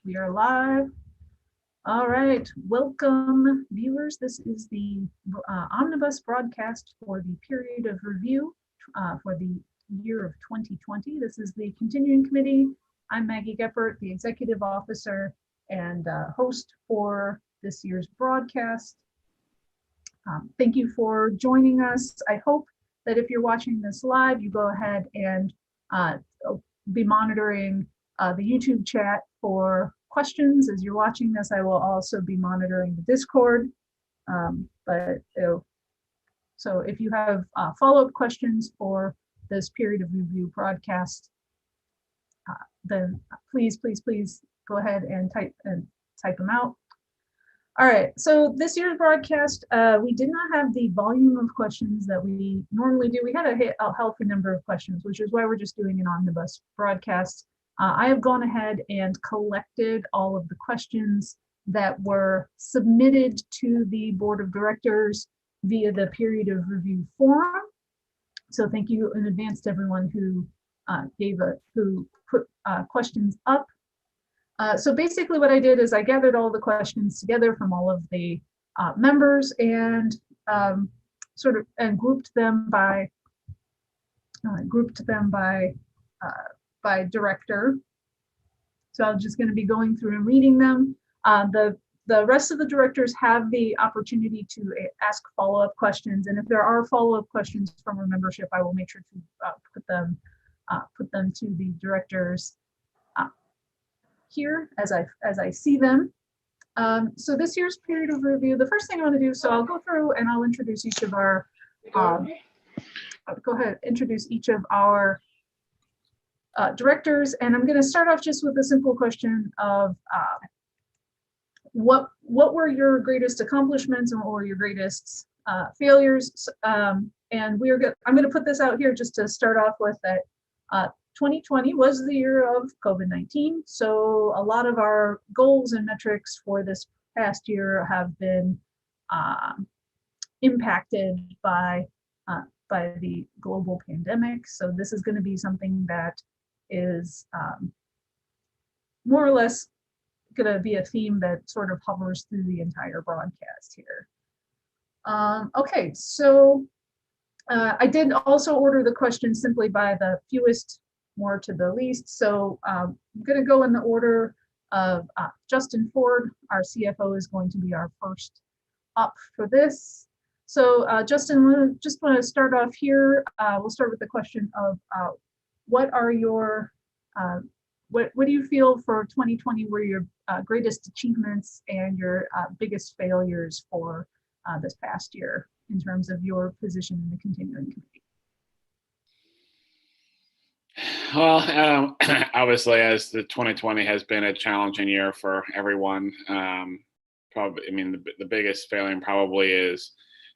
We are live. All right, welcome viewers. This is the omnibus broadcast for the period of review for the year of 2020. This is the continuing committee. I'm Maggie Geppert, the executive officer and host for this year's broadcast. Thank you for joining us. I hope that if you're watching this live, you go ahead and be monitoring the YouTube chat for questions. As you're watching this, I will also be monitoring the Discord. So if you have follow-up questions for this period of review broadcast, then please go ahead and type them out. All right, so this year's broadcast, we did not have the volume of questions that we normally do. We had a healthy number of questions, which is why we're just doing an omnibus broadcast. I have gone ahead and collected all of the questions that were submitted to the board of directors via the period of review forum. So thank you in advance to everyone who put questions up. So basically what I did is I gathered all the questions together from all of the members and grouped them by director. So I'm just going to be going through and reading them. The rest of the directors have the opportunity to ask follow-up questions, and if there are follow-up questions from our membership, I will make sure to put them to the directors here as I see them. So this year's period of review, the first thing I want to do, so I'll go through and I'll introduce each of our directors, and I'm going to start off just with a simple question of what were your greatest accomplishments and what were your greatest failures? And I'm going to put this out here just to start off with that 2020 was the year of COVID-19. So a lot of our goals and metrics for this past year have been impacted by the global pandemic. So this is going to be something that is more or less going to be a theme that sort of hovers through the entire broadcast here. Okay, so I did also order the questions simply by the fewest more to the least. So I'm going to go in the order of Justin Ford, our CFO, is going to be our first up for this. So Justin, just want to start off here. We'll start with the question of what are your, what do you feel for 2020 were your greatest achievements and your biggest failures for this past year in terms of your position in the continuing committee? Well, obviously, as the 2020 has been a challenging year for everyone, probably, I mean, the biggest failing probably is,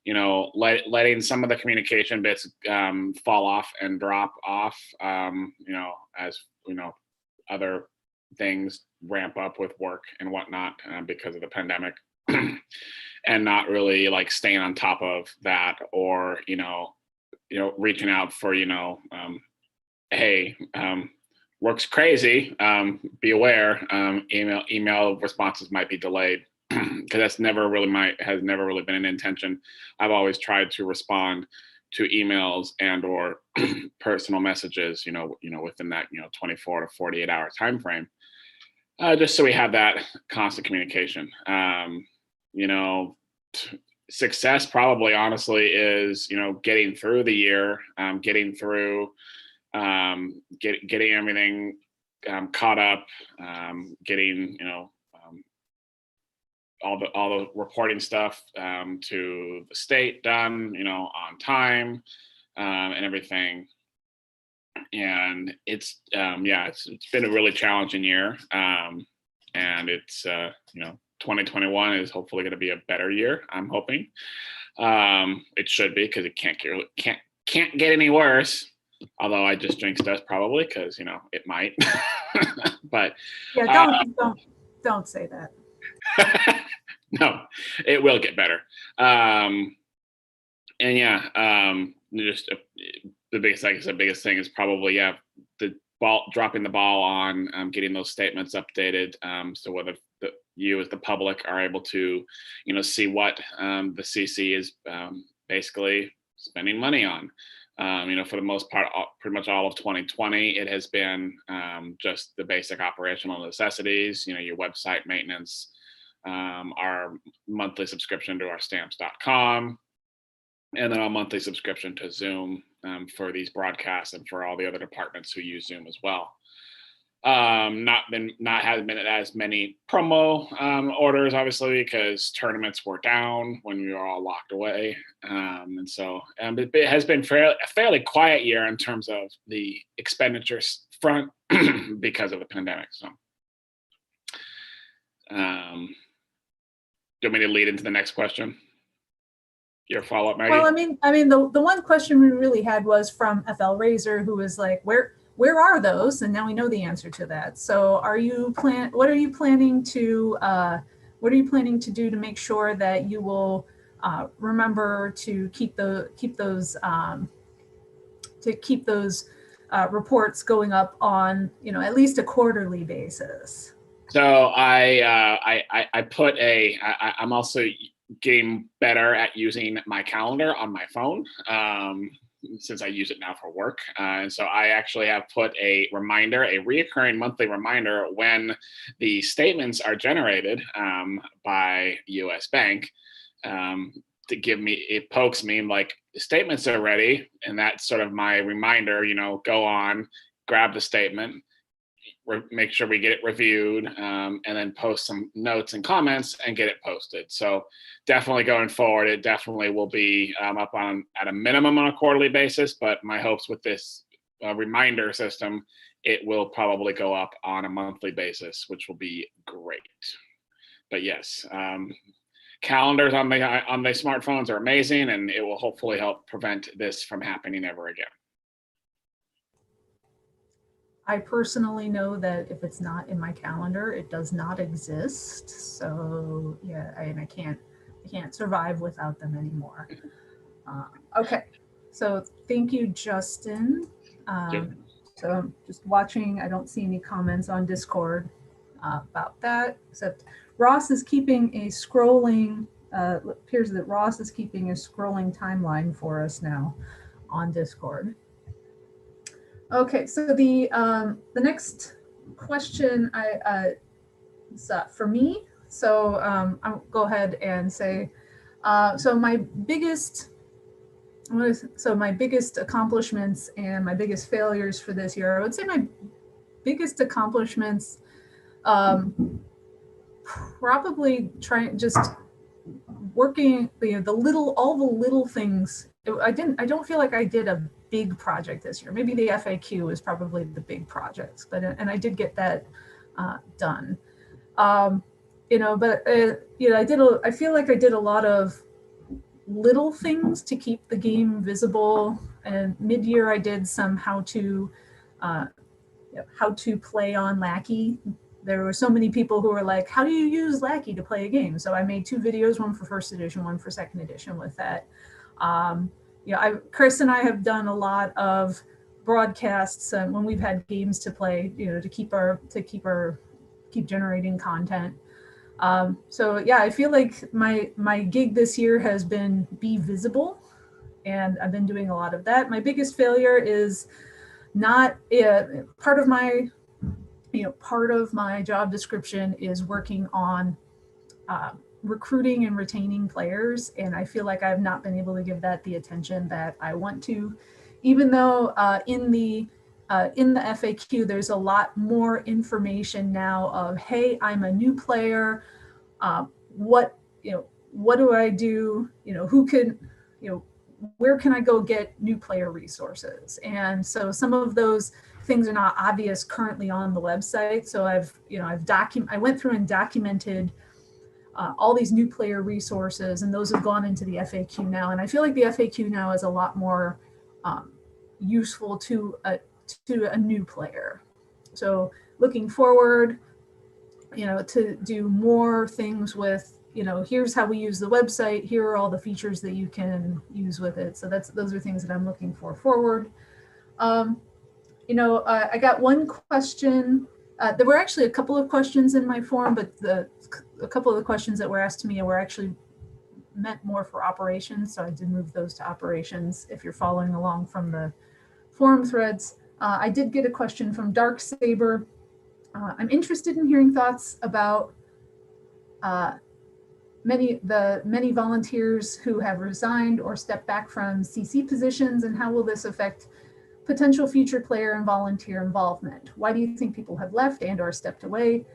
letting some of the communication bits fall off and drop off, as, other things ramp up with work and whatnot because of the pandemic and not really like staying on top of that or, reaching out for, hey, work's crazy, be aware, email responses might be delayed because that's has never really been an intention. I've always tried to respond to emails and or personal messages, within that, 24 to 48 hour time frame, just so we have that constant communication. Success probably honestly is, getting through the year, getting through getting everything caught up, getting all the reporting stuff to the state done, on time, and everything. And it's it's been a really challenging year, and it's 2021 is hopefully going to be a better year. I'm hoping it should be because it can't get any worse. Although I just jinxed us probably because it might. But yeah, don't say that. No, it will get better. And yeah, just the biggest, like I said, biggest thing is probably the dropping the ball on getting those statements updated. So whether you as the public are able to, see what the CC is basically spending money on. For the most part, pretty much all of 2020, it has been just the basic operational necessities, your website maintenance, our monthly subscription to our stamps.com, and then a monthly subscription to Zoom for these broadcasts and for all the other departments who use Zoom as well. Not has been as many promo orders, obviously, because tournaments were down when we were all locked away, and so it has been a fairly quiet year in terms of the expenditures front because of the pandemic. So, do you want me to lead into the next question? Your follow-up, Maggie? Well, I mean, the one question we really had was from FL Razor, who was like, where are those? And now we know the answer to that. So what are you planning to do to make sure that you will remember to keep those reports going up on, at least a quarterly basis? So I'm also getting better at using my calendar on my phone, since I use it now for work. And so I actually have put a reoccurring monthly reminder when the statements are generated by US Bank, it pokes me like, the statements are ready. And that's sort of my reminder, go on, grab the statement, make sure we get it reviewed, and then post some notes and comments and get it posted. So definitely going forward, it definitely will be up on at a minimum on a quarterly basis, but my hopes with this reminder system, it will probably go up on a monthly basis, which will be great. But yes, calendars on the smartphones are amazing, and it will hopefully help prevent this from happening ever again. I personally know that if it's not in my calendar, it does not exist. So yeah, I can't survive without them anymore. Okay, so thank you, Justin. So I'm just watching. I don't see any comments on Discord about that, except Ross is keeping a scrolling. It appears that Ross is keeping a scrolling timeline for us now on Discord. Okay, so the next question is for me. So I'll go ahead and say, so my biggest accomplishments and my biggest failures for this year, I would say my biggest accomplishments, probably just working, all the little things. I don't feel like I did a big project this year. Maybe the FAQ is probably the big projects, and I did get that done. I feel like I did a lot of little things to keep the game visible. And mid-year, I did some how to play on Lackey. There were so many people who were like, how do you use Lackey to play a game? So I made 2 videos, one for first edition, one for second edition with that. Chris and I have done a lot of broadcasts when we've had games to play, to keep generating content. So yeah, I feel like my gig this year has been be visible, and I've been doing a lot of that. My biggest failure is not part of my job description is working on recruiting and retaining players, and I feel like I've not been able to give that the attention that I want to, even though in the FAQ there's a lot more information now of, hey, I'm a new player, what do I do, where can I go get new player resources? And so some of those things are not obvious currently on the website. So I went through and documented all these new player resources, and those have gone into the FAQ now. And I feel like the FAQ now is a lot more useful to a new player. So looking forward, to do more things with, here's how we use the website, here are all the features that you can use with it. So those are things that I'm looking for forward. I got one question. There were actually a couple of questions in my form, but a couple of the questions that were asked to me were actually meant more for operations, so I did move those to operations if you're following along from the forum threads. I did get a question from Dark Saber. I'm interested in hearing thoughts about many volunteers who have resigned or stepped back from CC positions, and how will this affect potential future player and volunteer involvement? Why do you think people have left and or stepped away?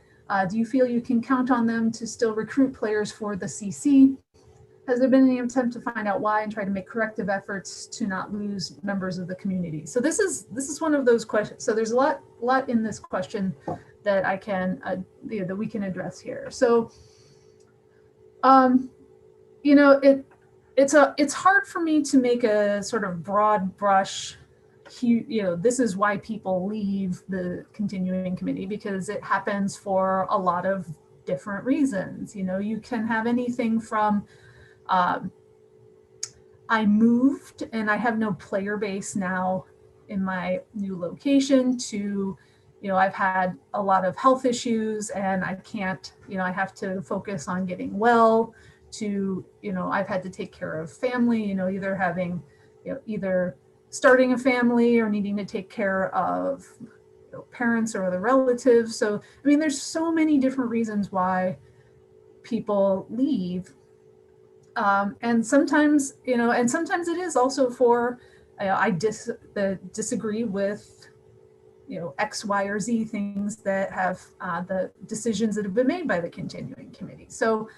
Do you feel you can count on them to still recruit players for the CC? Has there been any attempt to find out why and try to make corrective efforts to not lose members of the community? So this is one of those questions. So there's a lot in this question that I can that we can address here. So it's hard for me to make a sort of broad brush, this is why people leave the continuing committee, because it happens for a lot of different reasons. You can have anything from I moved and I have no player base now in my new location, to I've had a lot of health issues and I can't, I have to focus on getting well, to I've had to take care of family, either having either starting a family or needing to take care of parents or other relatives. So there's so many different reasons why people leave. And sometimes it is also for I disagree with X, Y, or Z things that have the decisions that have been made by the continuing committee. So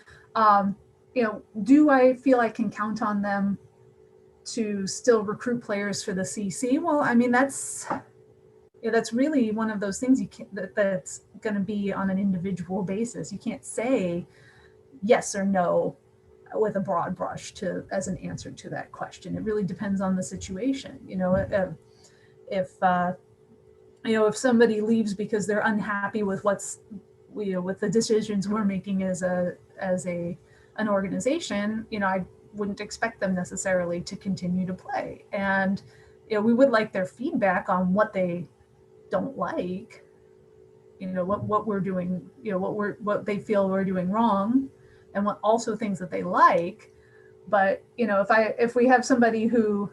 do I feel I can count on them to still recruit players for the CC? Well, that's really one of those things that's going to be on an individual basis. You can't say yes or no with a broad brush as an answer to that question. It really depends on the situation. If somebody leaves because they're unhappy with with the decisions we're making as an organization, I wouldn't expect them necessarily to continue to play. And we would like their feedback on what they don't like, what we're doing, what they feel we're doing wrong, and what also things that they like. But if we have somebody who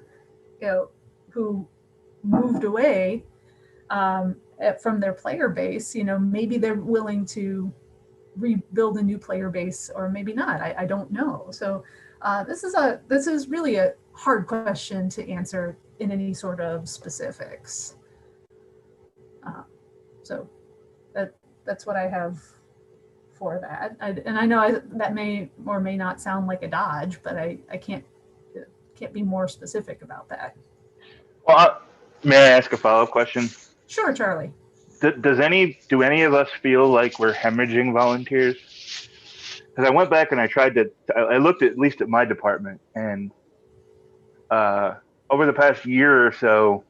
moved away from their player base, maybe they're willing to rebuild a new player base, or maybe not. I don't know. So this is really a hard question to answer in any sort of specifics. So that's what I have for that. And I know that may or may not sound like a dodge, but I can't be more specific about that. Well, may I ask a follow-up question? Sure, Charlie. Do any of us feel like we're hemorrhaging volunteers? Because I went back and I looked at least at my department, and over the past year or so,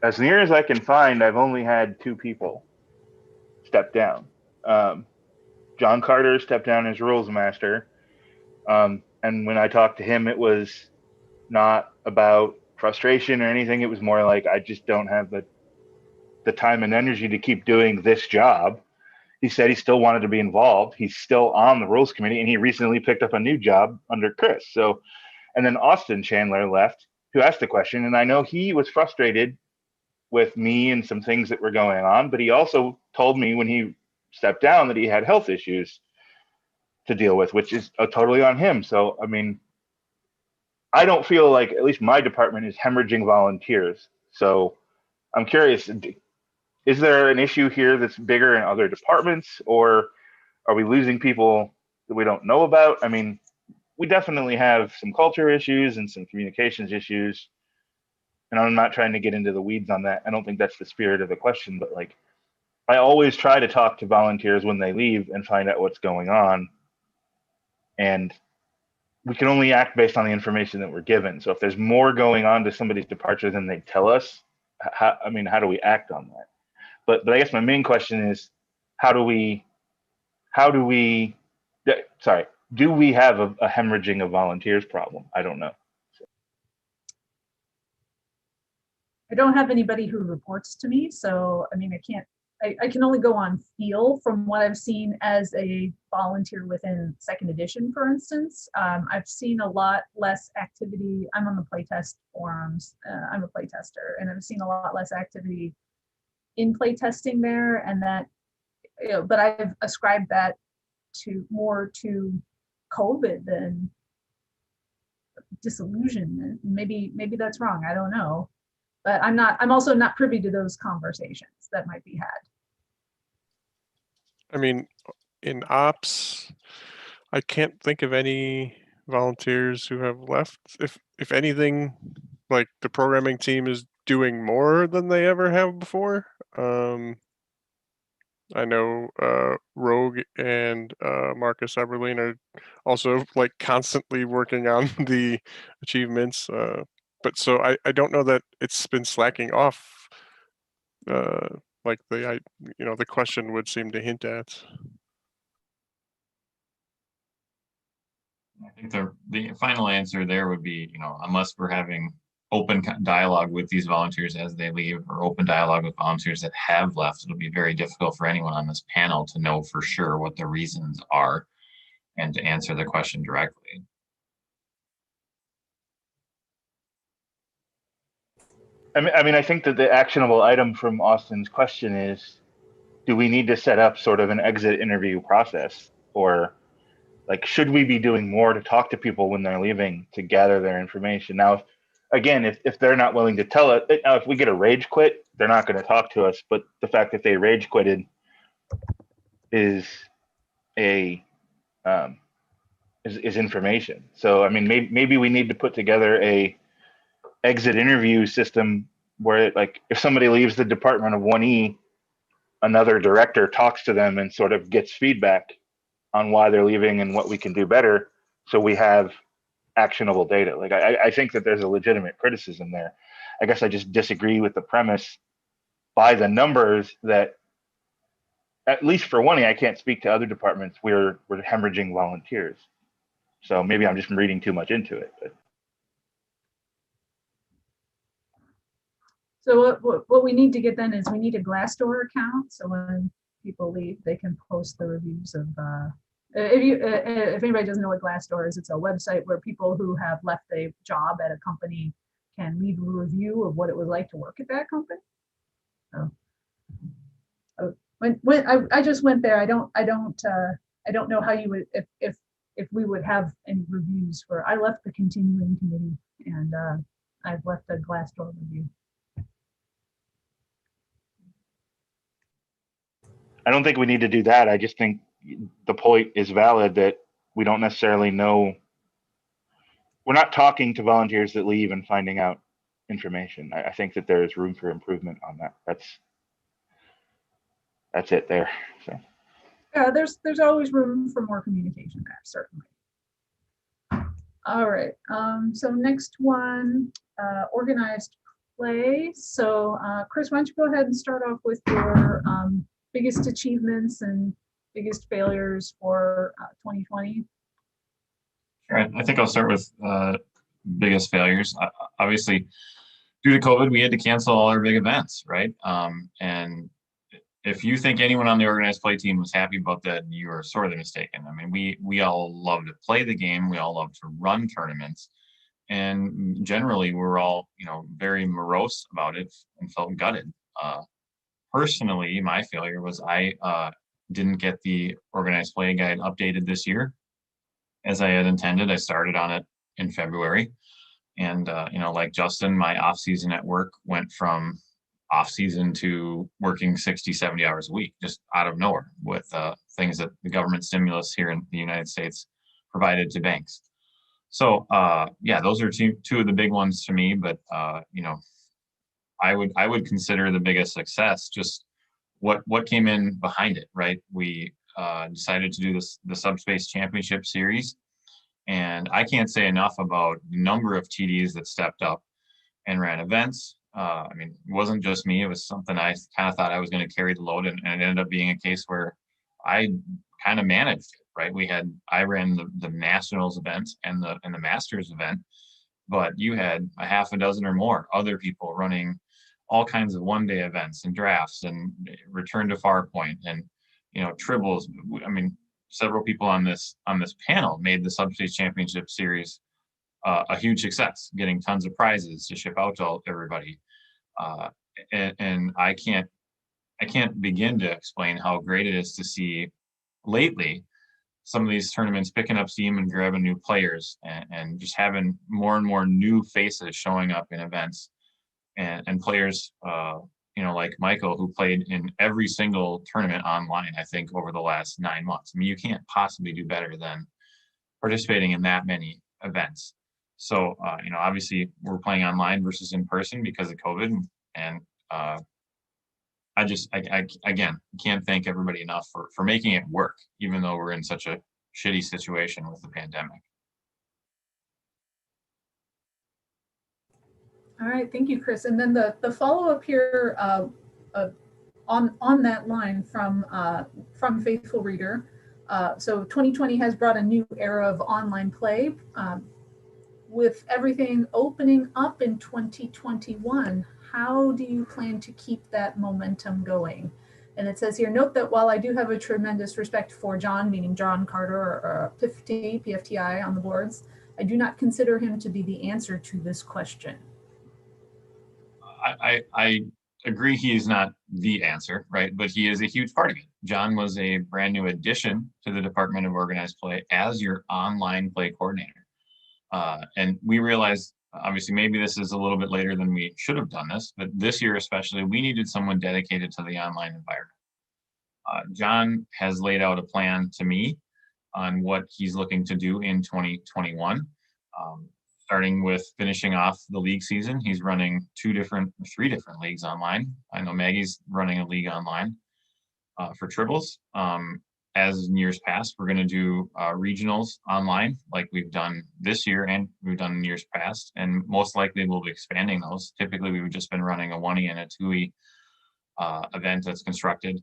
as near as I can find, I've only had 2 people step down. John Carter stepped down as rules master, and when I talked to him, it was not about frustration or anything. It was more like, I just don't have the time and energy to keep doing this job. He said he still wanted to be involved. He's still on the rules committee, and he recently picked up a new job under Chris. So, and then Austin Chandler left, who asked the question, and I know he was frustrated with me and some things that were going on, but he also told me when he stepped down that he had health issues to deal with, which is totally on him. So, I don't feel like, at least my department is hemorrhaging volunteers. So I'm curious, is there an issue here that's bigger in other departments, or are we losing people that we don't know about? We definitely have some culture issues and some communications issues, and I'm not trying to get into the weeds on that. I don't think that's the spirit of the question, but I always try to talk to volunteers when they leave and find out what's going on. And we can only act based on the information that we're given. So if there's more going on to somebody's departure than they tell us, how do we act on that? But I guess my main question is, do we have a hemorrhaging of volunteers problem? I don't know. I don't have anybody who reports to me, so I mean, I can only go on feel from what I've seen as a volunteer within second edition, for instance. I've seen a lot less activity. I'm on the playtest forums. I'm a playtester, and I've seen a lot less activity in playtesting there, and that, you know, but I've ascribed that to more to COVID than disillusionment. Maybe that's wrong. I don't know. But I'm also not privy to those conversations that might be had. I mean, in ops, I can't think of any volunteers who have left. If anything, like the programming team is doing more than they ever have before. I know Rogue and Marcus Eberlein are also like constantly working on the achievements. But so I don't know that it's been slacking off like the question would seem to hint at. I think the final answer there would be, unless we're having open dialogue with these volunteers as they leave, or open dialogue with volunteers that have left, it'll be very difficult for anyone on this panel to know for sure what the reasons are and to answer the question directly. I mean, I think that the actionable item from Austin's question is, do we need to set up sort of an exit interview process, or like, should we be doing more to talk to people when they're leaving to gather their information? Now, if they're not willing to tell it, now if we get a rage quit, they're not going to talk to us. But the fact that they rage quitted is information. So I mean, maybe we need to put together a exit interview system where, like, if somebody leaves the department of 1E, another director talks to them and sort of gets feedback on why they're leaving and what we can do better, so we have actionable data. Like, I think that there's a legitimate criticism there. I guess I just disagree with the premise by the numbers that, at least for 1E, I can't speak to other departments, we're hemorrhaging volunteers. So maybe I'm just reading too much into it. But. So what we need to get then is we need a Glassdoor account. So when people leave, they can post the reviews of, if anybody doesn't know what Glassdoor is, it's a website where people who have left a job at a company can leave a review of what it was like to work at that company. So when I just went there, I don't know how you would, if we would have any reviews for. I left the continuing committee, and I've left a Glassdoor review. I don't think we need to do that. I just think the point is valid that we don't necessarily know. We're not talking to volunteers that leave and finding out information. I think that there is room for improvement on that. That's it there. So. Yeah, there's always room for more communication there, certainly. All right. So next one, organized play. So Chris, why don't you go ahead and start off with your biggest achievements and biggest failures for 2020? Sure. I think I'll start with biggest failures. Obviously, due to COVID, we had to cancel all our big events, right? And if you think anyone on the organized play team was happy about that, you are sorely mistaken. I mean, we all love to play the game. We all love to run tournaments. And generally, we're all, very morose about it and felt gutted. Personally, my failure was I didn't get the organized play guide updated this year as I had intended. I started on it in February, and like Justin, my off season at work went from off season to working 60, 70 hours a week, just out of nowhere, with things that the government stimulus here in the United States provided to banks. So yeah, those are two of the big ones to me. But I would consider the biggest success just what came in behind it, right? We decided to do the Subspace Championship Series, and I can't say enough about the number of TDs that stepped up and ran events. I mean, it wasn't just me. It was something I kind of thought I was going to carry the load, and it ended up being a case where I kind of managed it, right? I ran the Nationals event and the Masters event, but you had a half a dozen or more other people running all kinds of one-day events and drafts and return to Farpoint and, you know, Tribbles. I mean, several people on this panel made the Subspace Championship Series a huge success, getting tons of prizes to ship out to everybody. And I can't begin to explain how great it is to see lately some of these tournaments picking up steam and grabbing new players and just having more and more new faces showing up in events and players, you know, like Michael, who played in every single tournament online, I think, over the last 9 months. I mean, you can't possibly do better than participating in that many events. So, you know, obviously we're playing online versus in person because of COVID. And I again, can't thank everybody enough for making it work, even though we're in such a shitty situation with the pandemic. All right, thank you, Chris. And then the follow-up here on that line from Faithful Reader. So 2020 has brought a new era of online play. With everything opening up in 2021, how do you plan to keep that momentum going? And it says here, note that while I do have a tremendous respect for John, meaning John Carter or PFTI on the boards, I do not consider him to be the answer to this question. I agree he is not the answer, right? But he is a huge part of it. John was a brand new addition to the Department of Organized Play as your online play coordinator. And we realized, obviously, maybe this is a little bit later than we should have done this, but this year especially, we needed someone dedicated to the online environment. John has laid out a plan to me on what he's looking to do in 2021. Starting with finishing off the league season. He's running 3 different leagues online. I know Maggie's running a league online for Tribbles. As in years past, we're going to do regionals online like we've done this year and we've done in years past, and most likely we'll be expanding those. Typically, we've just been running a 1E and a 2E event that's constructed.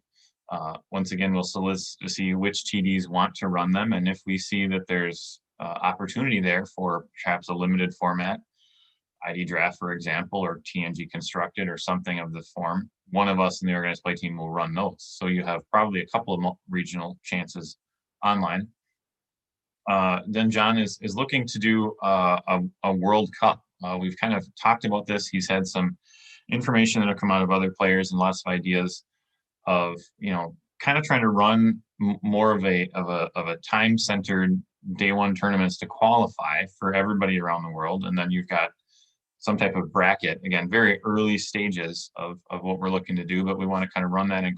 Once again, we'll solicit to see which TDs want to run them, and if we see that there's opportunity there for perhaps a limited format, ID draft, for example, or TNG constructed or something of the form, one of us in the organized play team will run those. So you have probably a couple of regional chances online. Then John is looking to do a World Cup. We've kind of talked about this. He's had some information that have come out of other players and lots of ideas of, you know, kind of trying to run more of a time-centered day one tournaments to qualify for everybody around the world. And then you've got some type of bracket, again, very early stages of what we're looking to do, but we want to kind of run that and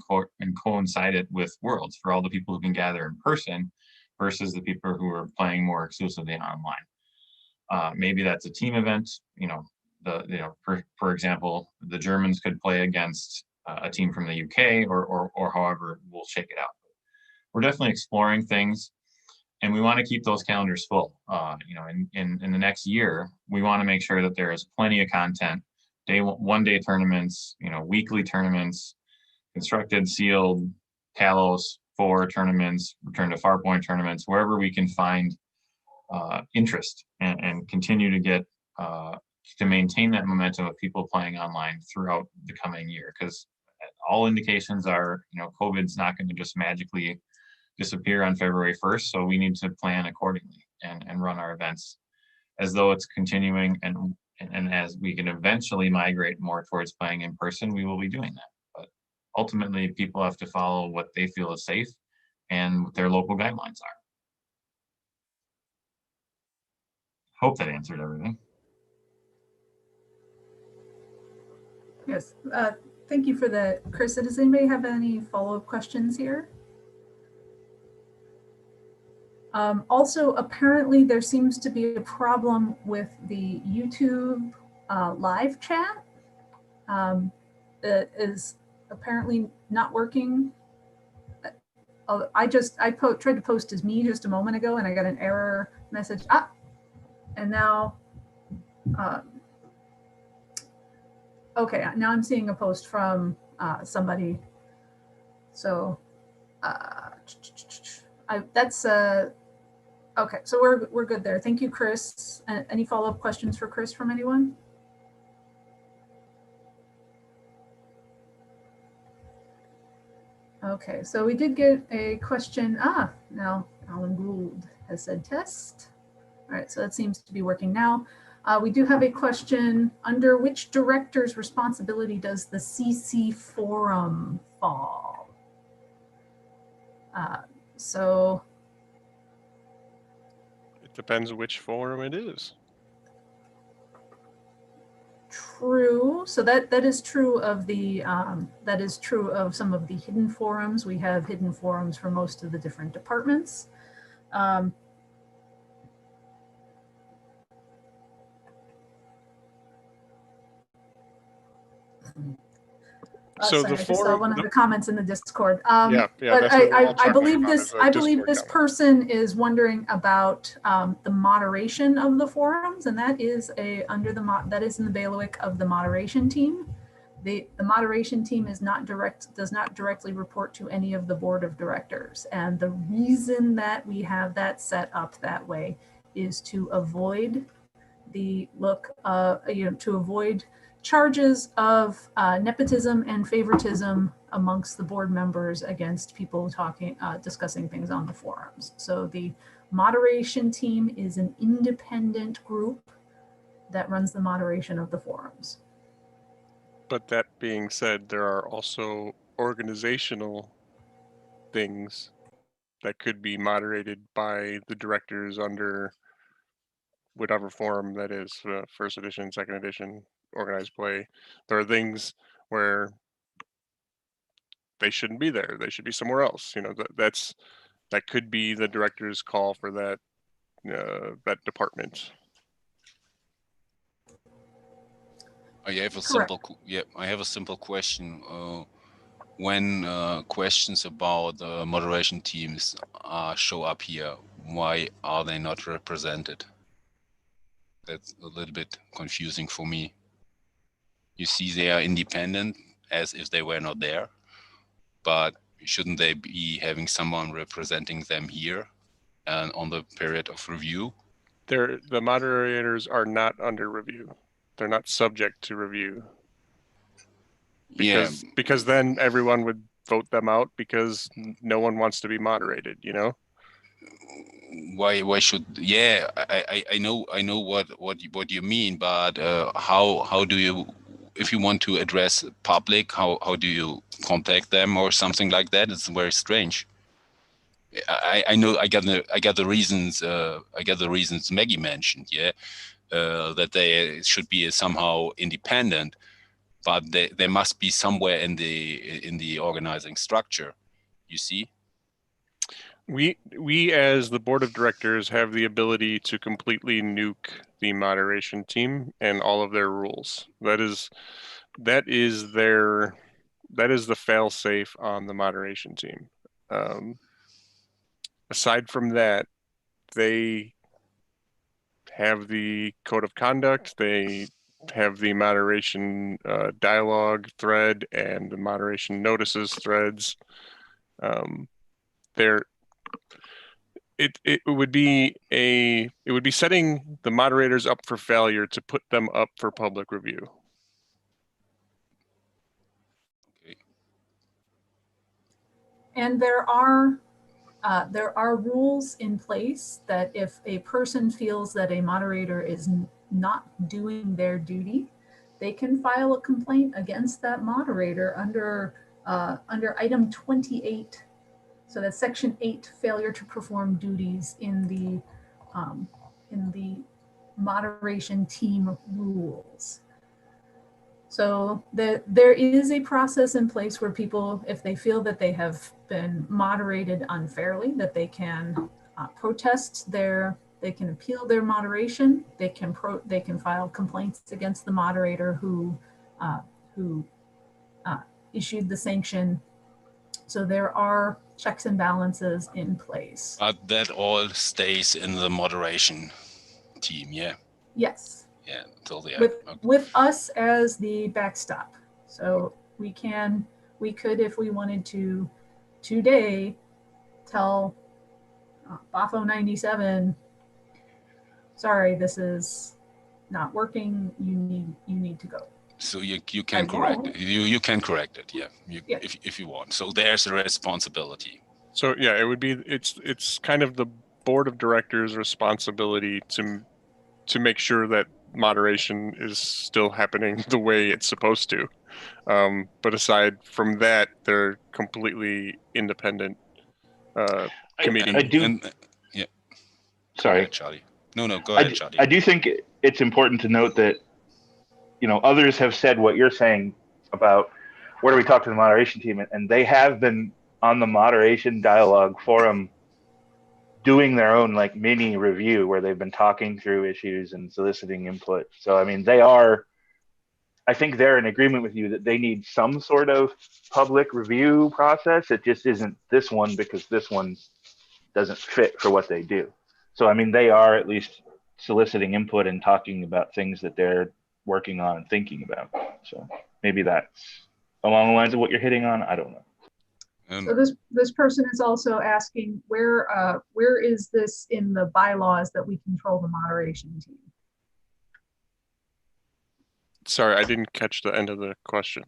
coincide it with Worlds for all the people who can gather in person versus the people who are playing more exclusively online. Maybe that's a team event. You know, for example, the Germans could play against a team from the UK or however we'll shake it out. We're definitely exploring things. And we want to keep those calendars full. You know, in the next year, we want to make sure that there is plenty of content, one-day tournaments, you know, weekly tournaments, constructed, sealed, Talos, 4 tournaments, return to Farpoint tournaments, wherever we can find interest and continue to get to maintain that momentum of people playing online throughout the coming year. Because all indications are, you know, COVID's not going to just magically disappear on February 1st. So we need to plan accordingly and run our events as though it's continuing. And as we can eventually migrate more towards playing in person, we will be doing that. But ultimately, people have to follow what they feel is safe and what their local guidelines are. Hope that answered everything. Yes, thank you for that, Chris. Does anybody have any follow-up questions here? Also, apparently there seems to be a problem with the YouTube live chat. It is apparently not working. I tried to post as me just a moment ago and I got an error message. And now, okay, now I'm seeing a post from somebody. So that's okay, so we're good there. Thank you, Chris. Any follow-up questions for Chris from anyone? Okay, so we did get a question. Now Alan Gould has said test. All right, so that seems to be working now. We do have a question. Under which director's responsibility does the CC forum fall? So It depends which forum it is. true. So that is true of the that is true of some of the hidden forums. We have hidden forums for most of the different departments. So sorry, the I just saw forum, one of the comments in the Discord. yeah, But that's what we're all I talking believe about this. is a I believe Discord this comment. person is wondering about the moderation of the forums, and that is that is in the bailiwick of the moderation team. The moderation team does not directly report to any of the board of directors, and the reason that we have that set up that way is to avoid to avoid charges of nepotism and favoritism amongst the board members against people discussing things on the forums. So the moderation team is an independent group that runs the moderation of the forums. But that being said, there are also organizational things that could be moderated by the directors under whatever forum that is, first edition, second edition, organized play. There are things where they shouldn't be there. They should be somewhere else. That could be the director's call for that department. I have a simple question. When questions about the moderation teams show up here, why are they not represented? That's a little bit confusing for me. You see, they are independent as if they were not there, but shouldn't they be having someone representing them here and on the period of review? The moderators are not under review. They're not subject to review. Because then everyone would vote them out because no one wants to be moderated, Why should I know what you mean, but how do you, if you want to address public, how do you contact them or something like that? It's very strange. I know I got the reasons Maggie mentioned, that they should be somehow independent, but they must be somewhere in the organizing structure, you see. We as the board of directors have the ability to completely nuke the moderation team and all of their rules. That is the fail safe on the moderation team. Aside from that, they have the code of conduct, they have the moderation dialogue thread and the moderation notices threads. It would be setting the moderators up for failure to put them up for public review. Okay. And there are rules in place that if a person feels that a moderator is not doing their duty, they can file a complaint against that moderator under item 28. So that's section 8, failure to perform duties in the moderation team rules. So there is a process in place where people, if they feel that they have been moderated unfairly, that they can protest they can appeal their moderation. They can file complaints against the moderator who issued the sanction. So there are checks and balances in place. But that all stays in the moderation team, yeah? Yes. Yeah, totally. With us as the backstop. So we could, if we wanted to, today tell BAFO 97, sorry, this is not working. You need to go. So you can I correct won't. it. You can correct it. Yeah. Yeah. If you want. So there's a responsibility. So yeah, it would be it's kind of the board of directors' responsibility to make sure that moderation is still happening the way it's supposed to. But aside from that, they're completely independent committee. I do. Yeah. Go Sorry, ahead, Charlie. No, go ahead, Charlie. I do think it's important to note that, you know, others have said what you're saying about where do we talk to the moderation team, and they have been on the moderation dialogue forum doing their own like mini review where they've been talking through issues and soliciting input. So I mean, I think they're in agreement with you that they need some sort of public review process. It just isn't this one because this one doesn't fit for what they do. So I mean, they are at least soliciting input and talking about things that they're working on and thinking about. So maybe that's along the lines of what you're hitting on. I don't know. So this person is also asking where is this in the bylaws that we control the moderation team? Sorry, I didn't catch the end of the question.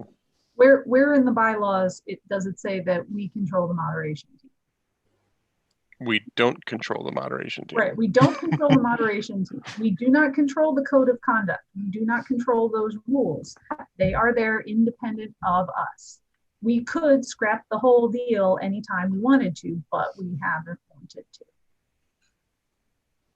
Where in the bylaws does it say that we control the moderation team? We don't control the moderation team. Right, we don't control the moderation team. We do not control the code of conduct. We do not control those rules. They are there independent of us. We could scrap the whole deal anytime we wanted to, but we haven't wanted to.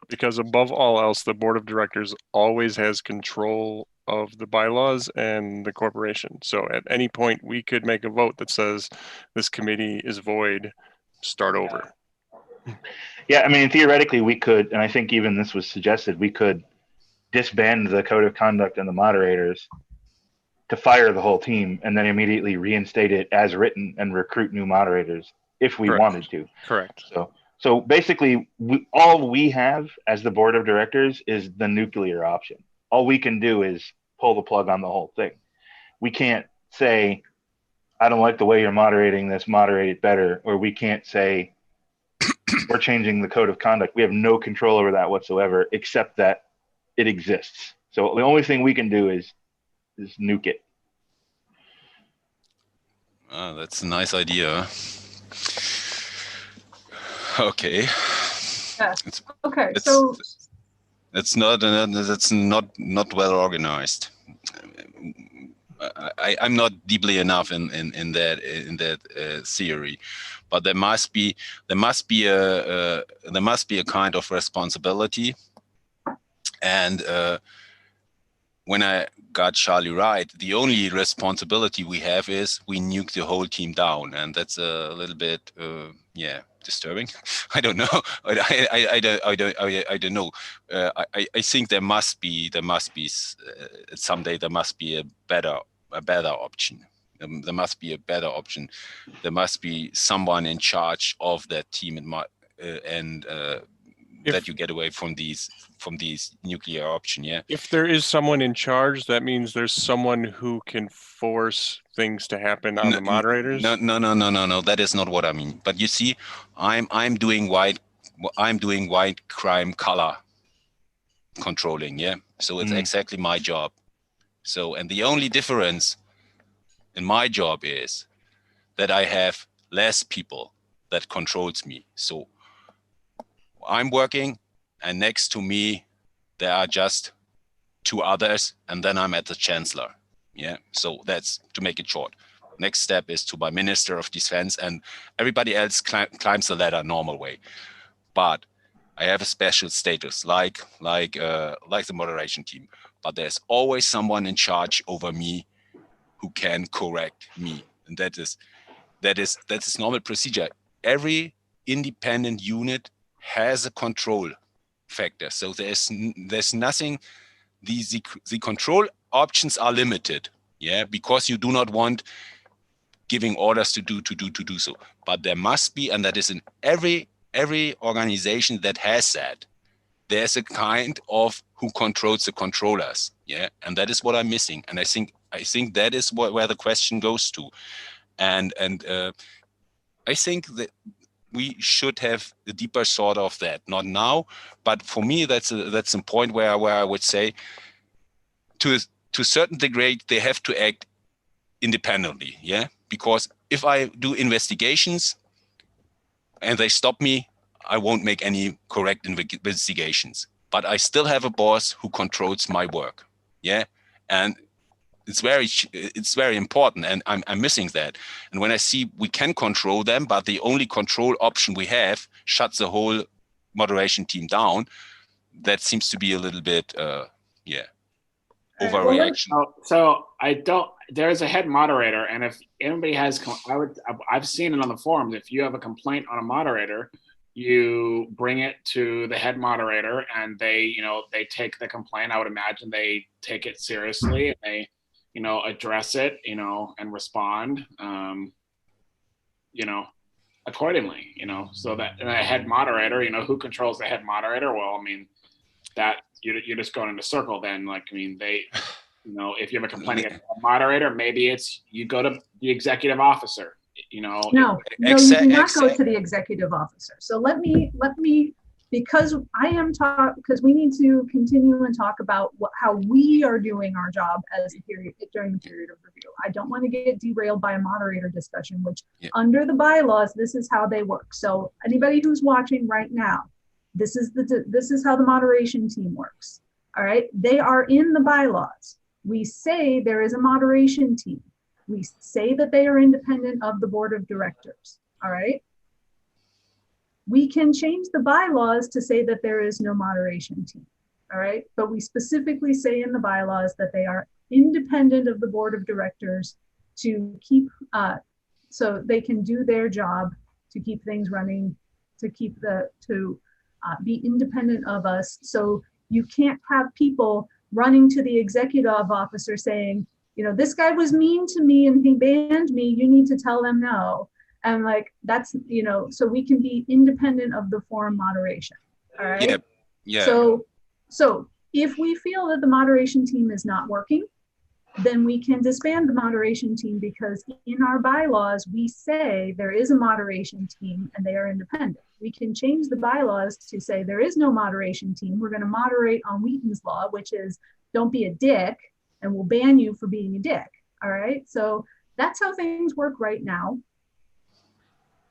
Because above all else, the board of directors always has control of the bylaws and the corporation. So at any point, we could make a vote that says this committee is void, start over. Yeah, I mean, theoretically, we could, and I think even this was suggested, we could disband the code of conduct and the moderators to fire the whole team and then immediately reinstate it as written and recruit new moderators if we Correct. wanted to. Correct. So basically, all we have as the board of directors is the nuclear option. All we can do is pull the plug on the whole thing. We can't say, I don't like the way you're moderating this, moderate it better. Or we can't say, we're changing the code of conduct. We have no control over that whatsoever, except that it exists. So the only thing we can do is nuke it. Oh, that's a nice idea. Okay. Yes. Okay. So it's not well organized. I'm not deeply enough in that theory, but there must be a kind of responsibility. And when I got Charlie right, the only responsibility we have is we nuke the whole team down, and that's a little bit disturbing. I don't know. I don't know. I think there must be someday there must be a better option. There must be a better option. There must be someone in charge of that team and that you get away from these nuclear option. Yeah. If there is someone in charge, that means there's someone who can force things to happen on the moderators. No. That is not what I mean. But you see, I'm doing white crime color controlling. Yeah. So it's exactly my job. So, and the only difference in my job is that I have less people that controls me. So I'm working, and next to me, there are just two others, and then I'm at the chancellor. Yeah, so that's to make it short. Next step is to my Minister of Defense, and everybody else climbs the ladder normal way. But I have a special status, like the moderation team. But there's always someone in charge over me who can correct me, and that is normal procedure. Every independent unit has a control factor. So there's nothing. The control options are limited, yeah, because you do not want giving orders to do so. But there must be, and that is in every organization that has that. There's a kind of who controls the controllers, yeah, and that is what I'm missing. And I think that is where the question goes to, and I think that we should have a deeper thought of that. Not now, but for me, that's a point where I would say to a certain degree, they have to act independently, yeah? Because if I do investigations and they stop me, I won't make any correct investigations. But I still have a boss who controls my work, yeah? And it's very important, and I'm missing that. And when I see we can control them, but the only control option we have shuts the whole moderation team down, that seems to be a little bit, overreaction. So I don't. There's a head moderator, and if anybody has, I've seen it on the forums. If you have a complaint on a moderator, you bring it to the head moderator, and they take the complaint. I would imagine they take it seriously, and they, address it, and respond, accordingly, so that and a head moderator, who controls the head moderator? Well, I mean, that you're just going in a circle then. Like, I mean, they, if you have a complaint against a moderator, maybe it's you go to the executive officer, No, you do not go to the executive officer. So let me, because because we need to continue and talk about how we are doing our job during the period of review. I don't want to get derailed by a moderator discussion, which under the bylaws, this is how they work. So anybody who's watching right now, this is how the moderation team works. All right. They are in the bylaws. We say there is a moderation team. We say that they are independent of the board of directors. All right. We can change the bylaws to say that there is no moderation team. All right. But we specifically say in the bylaws that they are independent of the board of directors to keep, so they can do their job to keep things running, to be independent of us. So you can't have people running to the executive officer saying, this guy was mean to me and he banned me, you need to tell them no. And like, that's, so we can be independent of the forum moderation. All right. Yeah. So if we feel that the moderation team is not working, then we can disband the moderation team, because in our bylaws, we say there is a moderation team and they are independent. We can change the bylaws to say there is no moderation team. We're going to moderate on Wheaton's law, which is don't be a dick, and we'll ban you for being a dick. All right. So that's how things work right now.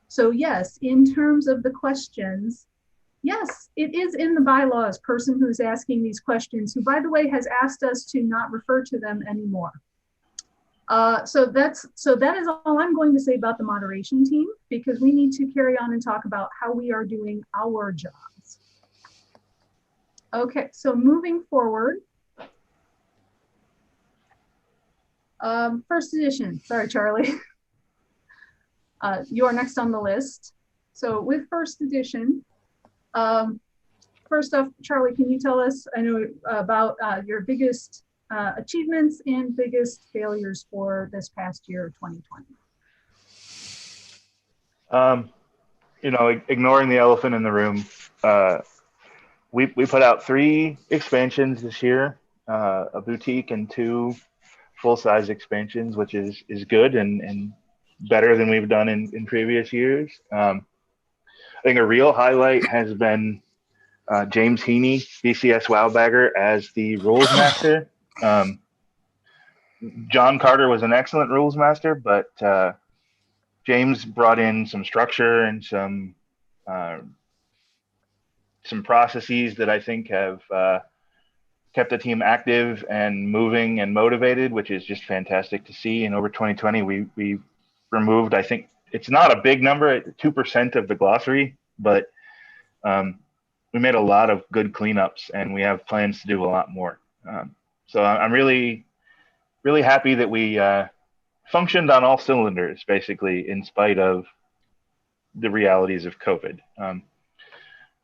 So yes, in terms of the questions, yes, it is in the bylaws, person who's asking these questions, who, by the way, has asked us to not refer to them anymore. So that is all I'm going to say about the moderation team, because we need to carry on and talk about how we are doing our jobs. Okay, so moving forward. First edition, sorry, Charlie. You are next on the list. So with first edition, first off, Charlie, can you tell us, I know, about your biggest achievements and biggest failures for this past year, 2020? Ignoring the elephant in the room, we put out 3 expansions this year, a boutique and 2 full-size expansions, which is good and better than we've done in previous years. I think a real highlight has been James Heaney, BCS Wowbagger, as the rules master. John Carter was an excellent rules master, but James brought in some structure and some processes that I think have kept the team active and moving and motivated, which is just fantastic to see. And over 2020, we removed, I think it's not a big number, 2% of the glossary, but we made a lot of good cleanups, and we have plans to do a lot more. So I'm really, really happy that we functioned on all cylinders, basically, in spite of the realities of COVID. In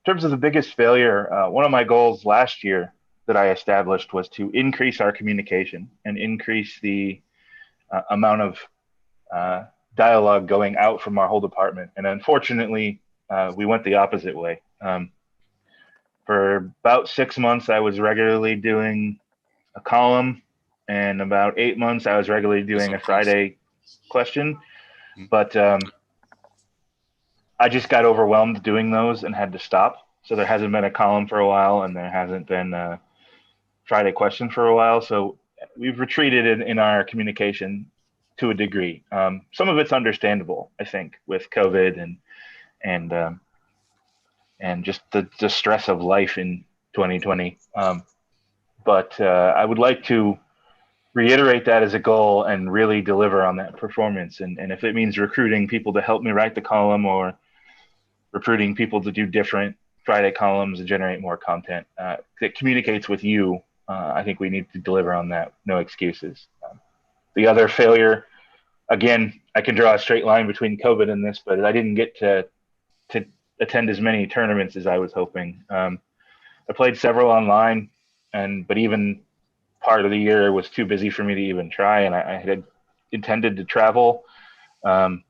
terms of the biggest failure, one of my goals last year that I established was to increase our communication and increase the amount of dialogue going out from our whole department. And unfortunately, we went the opposite way. For about 6 months, I was regularly doing a column, and about 8 months, I was regularly doing a Friday question. But I just got overwhelmed doing those and had to stop. So there hasn't been a column for a while, and there hasn't been a Friday question for a while. So we've retreated in our communication to a degree. Some of it's understandable, I think, with COVID and just the stress of life in 2020. But I would like to reiterate that as a goal and really deliver on that performance. And if it means recruiting people to help me write the column or recruiting people to do different Friday columns and generate more content that communicates with you, I think we need to deliver on that. No excuses. The other failure, again, I can draw a straight line between COVID and this, but I didn't get to attend as many tournaments as I was hoping. I played several online, but even part of the year was too busy for me to even try, and I had intended to travel, but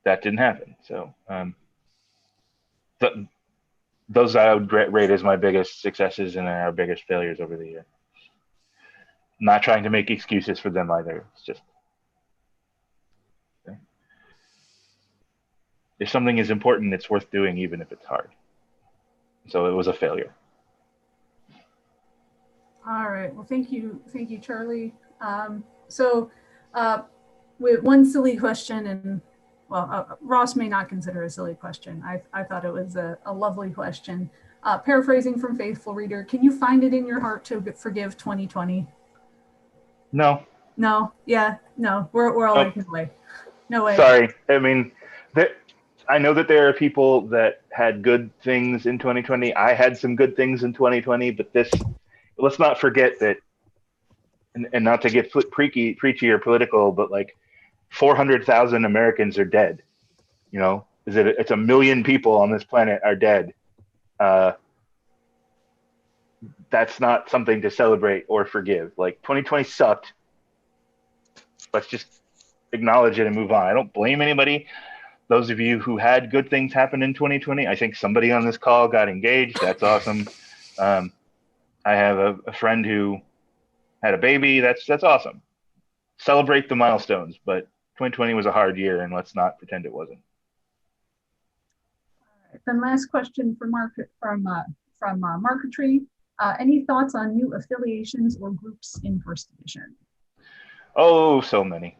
that didn't happen. So those I would rate as my biggest successes and our biggest failures over the year. I'm not trying to make excuses for them either. It's just if something is important, it's worth doing even if it's hard. So it was a failure. All right. Well, thank you, Charlie. With one silly question, and well, Ross may not consider a silly question. I thought it was a lovely question. Paraphrasing from Faithful Reader, can you find it in your heart to forgive 2020? No. No. Yeah. No. We're all looking away. No way. Sorry. I mean, I know that there are people that had good things in 2020. I had some good things in 2020, but let's not forget that, and not to get preachy or political, but like 400,000 Americans are dead. You know, it's 1 million people on this planet are dead. That's not something to celebrate or forgive. Like 2020 sucked. Let's just acknowledge it and move on. I don't blame anybody. Those of you who had good things happen in 2020, I think somebody on this call got engaged. That's awesome. I have a friend who had a baby. That's awesome. Celebrate the milestones, but 2020 was a hard year, and let's not pretend it wasn't. All right, then last question from Marketry. Any thoughts on new affiliations or groups in First Edition? Oh, so many.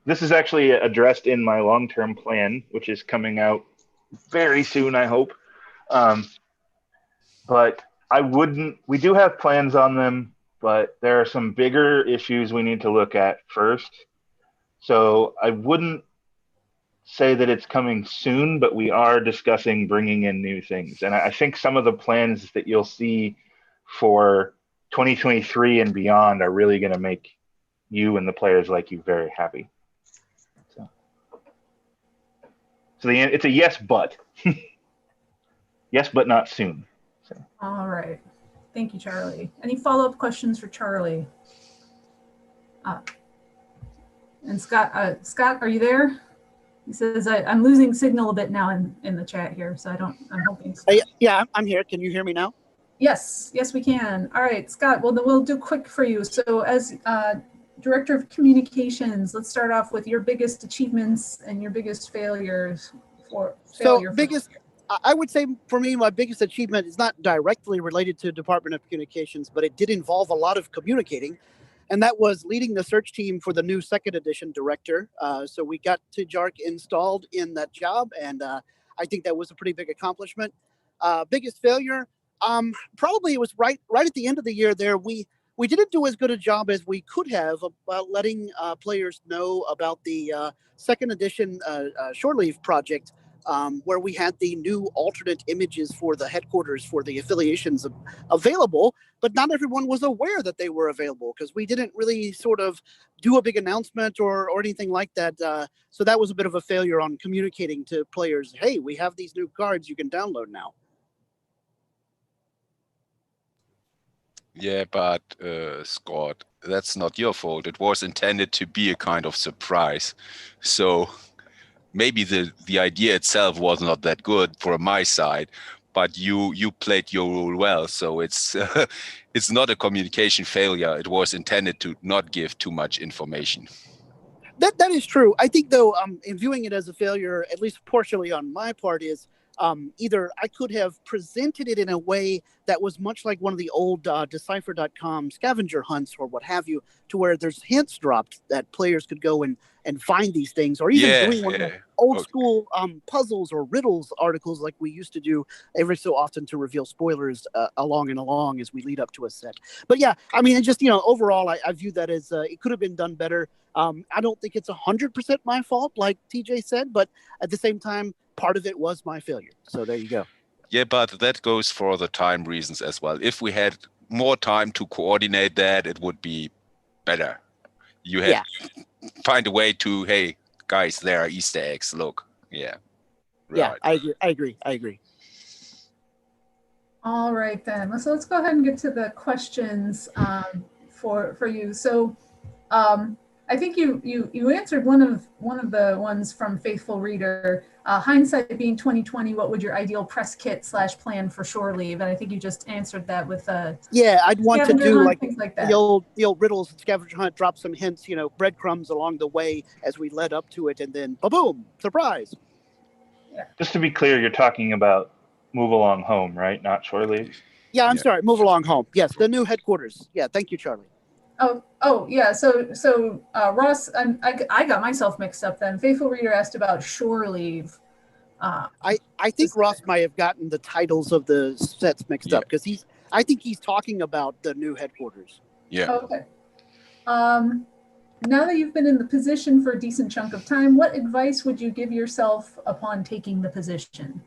This is actually addressed in my long-term plan, which is coming out very soon, I hope. But we do have plans on them, but there are some bigger issues we need to look at first. So I wouldn't say that it's coming soon, but we are discussing bringing in new things. And I think some of the plans that you'll see for 2023 and beyond are really going to make you and the players like you very happy. So it's a yes, but. Yes, but not soon. So. All right. Thank you, Charlie. Any follow-up questions for Charlie? And Scott, are you there? He says, I'm losing signal a bit now in the chat here, so I'm hoping. Yeah, I'm here. Can you hear me now? Yes, we can. All right, Scott, well, then we'll do quick for you. So as Director of Communications, let's start off with your biggest achievements and your biggest failures. I would say for me, my biggest achievement is not directly related to Department of Communications, but it did involve a lot of communicating. And that was leading the search team for the new 2nd edition director. So we got TJARC installed in that job. And I think that was a pretty big accomplishment. Biggest failure, probably it was right at the end of the year there. We didn't do as good a job as we could have about letting players know about the 2nd edition Shore Leave project, where we had the new alternate images for the headquarters for the affiliations available, but not everyone was aware that they were available because we didn't really sort of do a big announcement or anything like that. So that was a bit of a failure on communicating to players, hey, we have these new cards you can download now. Yeah, but Scott, that's not your fault. It was intended to be a kind of surprise. So maybe the idea itself was not that good for my side, but you played your role well. So it's it's not a communication failure. It was intended to not give too much information. That is true. I think, though, in viewing it as a failure, at least partially on my part, is either I could have presented it in a way that was much like one of the old Decipher.com scavenger hunts or what have you, to where there's hints dropped that players could go and find these things, or even doing one of the old school puzzles or riddles articles like we used to do every so often to reveal spoilers along as we lead up to a set. But yeah, I mean, just, overall, I view that as it could have been done better. I don't think it's 100% my fault, like TJ said, but at the same time, part of it was my failure. So there you go. Yeah, but that goes for the time reasons as well. If we had more time to coordinate that, it would be better. You had to find a way to, hey, guys, there are Easter eggs. Look. Yeah. Right. Yeah, I agree. All right, then. So let's go ahead and get to the questions for you. So I think you answered one of the ones from Faithful Reader. Hindsight being 2020, what would your ideal press kit / plan for shore leave? And I think you just answered that with I'd want to do like things like that. the old riddles, scavenger hunt, drop some hints, breadcrumbs along the way as we led up to it, and then boom, surprise. Yeah. Just to be clear, you're talking about Move Along Home, right? Not Shore Leave? Yeah, I'm sorry. Move Along Home. Yes, the new headquarters. Yeah, thank you, Charlie. Oh yeah. So Ross, I got myself mixed up then. Faithful Reader asked about shore leave. I think Ross might have gotten the titles of the sets mixed up because I think he's talking about the new headquarters. Yeah. Okay. Now that you've been in the position for a decent chunk of time, what advice would you give yourself upon taking the position?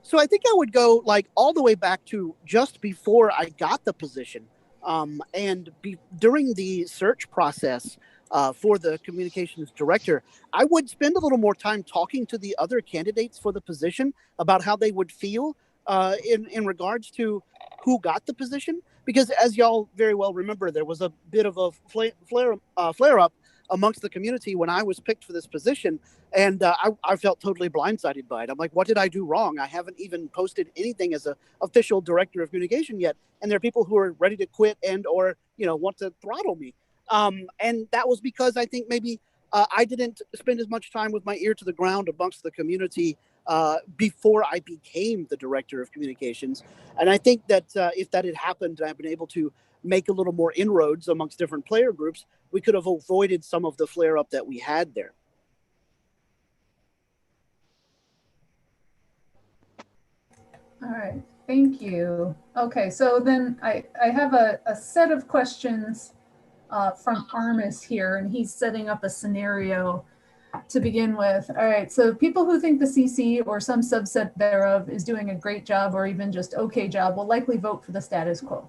So I think I would go all the way back to just before I got the position. During the search process for the communications director, I would spend a little more time talking to the other candidates for the position about how they would feel in regards to who got the position. Because as y'all very well remember, there was a bit of a flare up amongst the community when I was picked for this position. And I felt totally blindsided by it. I'm like, what did I do wrong? I haven't even posted anything as an official director of communication yet. And there are people who are ready to quit or want to throttle me. And that was because I think maybe I didn't spend as much time with my ear to the ground amongst the community before I became the director of communications. And I think that if that had happened, I've been able to make a little more inroads amongst different player groups, we could have avoided some of the flare up that we had there. All right, thank you. Okay, so then I have a set of questions from Armis here, and he's setting up a scenario to begin with. All right, so people who think the CC or some subset thereof is doing a great job or even just okay job will likely vote for the status quo.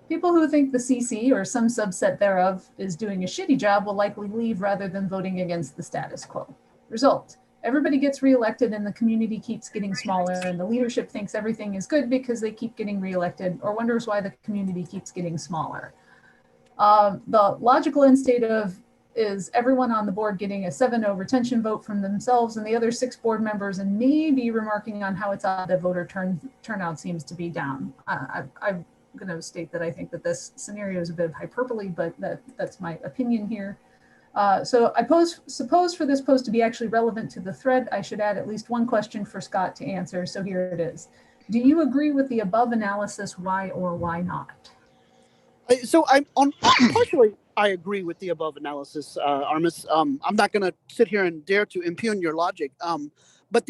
People who think the CC or some subset thereof is doing a shitty job will likely leave rather than voting against the status quo. Result: everybody gets reelected and the community keeps getting smaller, and the leadership thinks everything is good because they keep getting reelected or wonders why the community keeps getting smaller. The logical end state of is everyone on the board getting a 7-0 retention vote from themselves and the other 6 board members, and maybe remarking on how it's odd that voter turnout seems to be down. I'm going to state that I think that this scenario is a bit of hyperbole, but that's my opinion here. So I suppose for this post to be actually relevant to the thread, I should add at least one question for Scott to answer. So here it is. Do you agree with the above analysis? Why or why not? So partially, I agree with the above analysis, Armis. I'm not going to sit here and dare to impugn your logic. But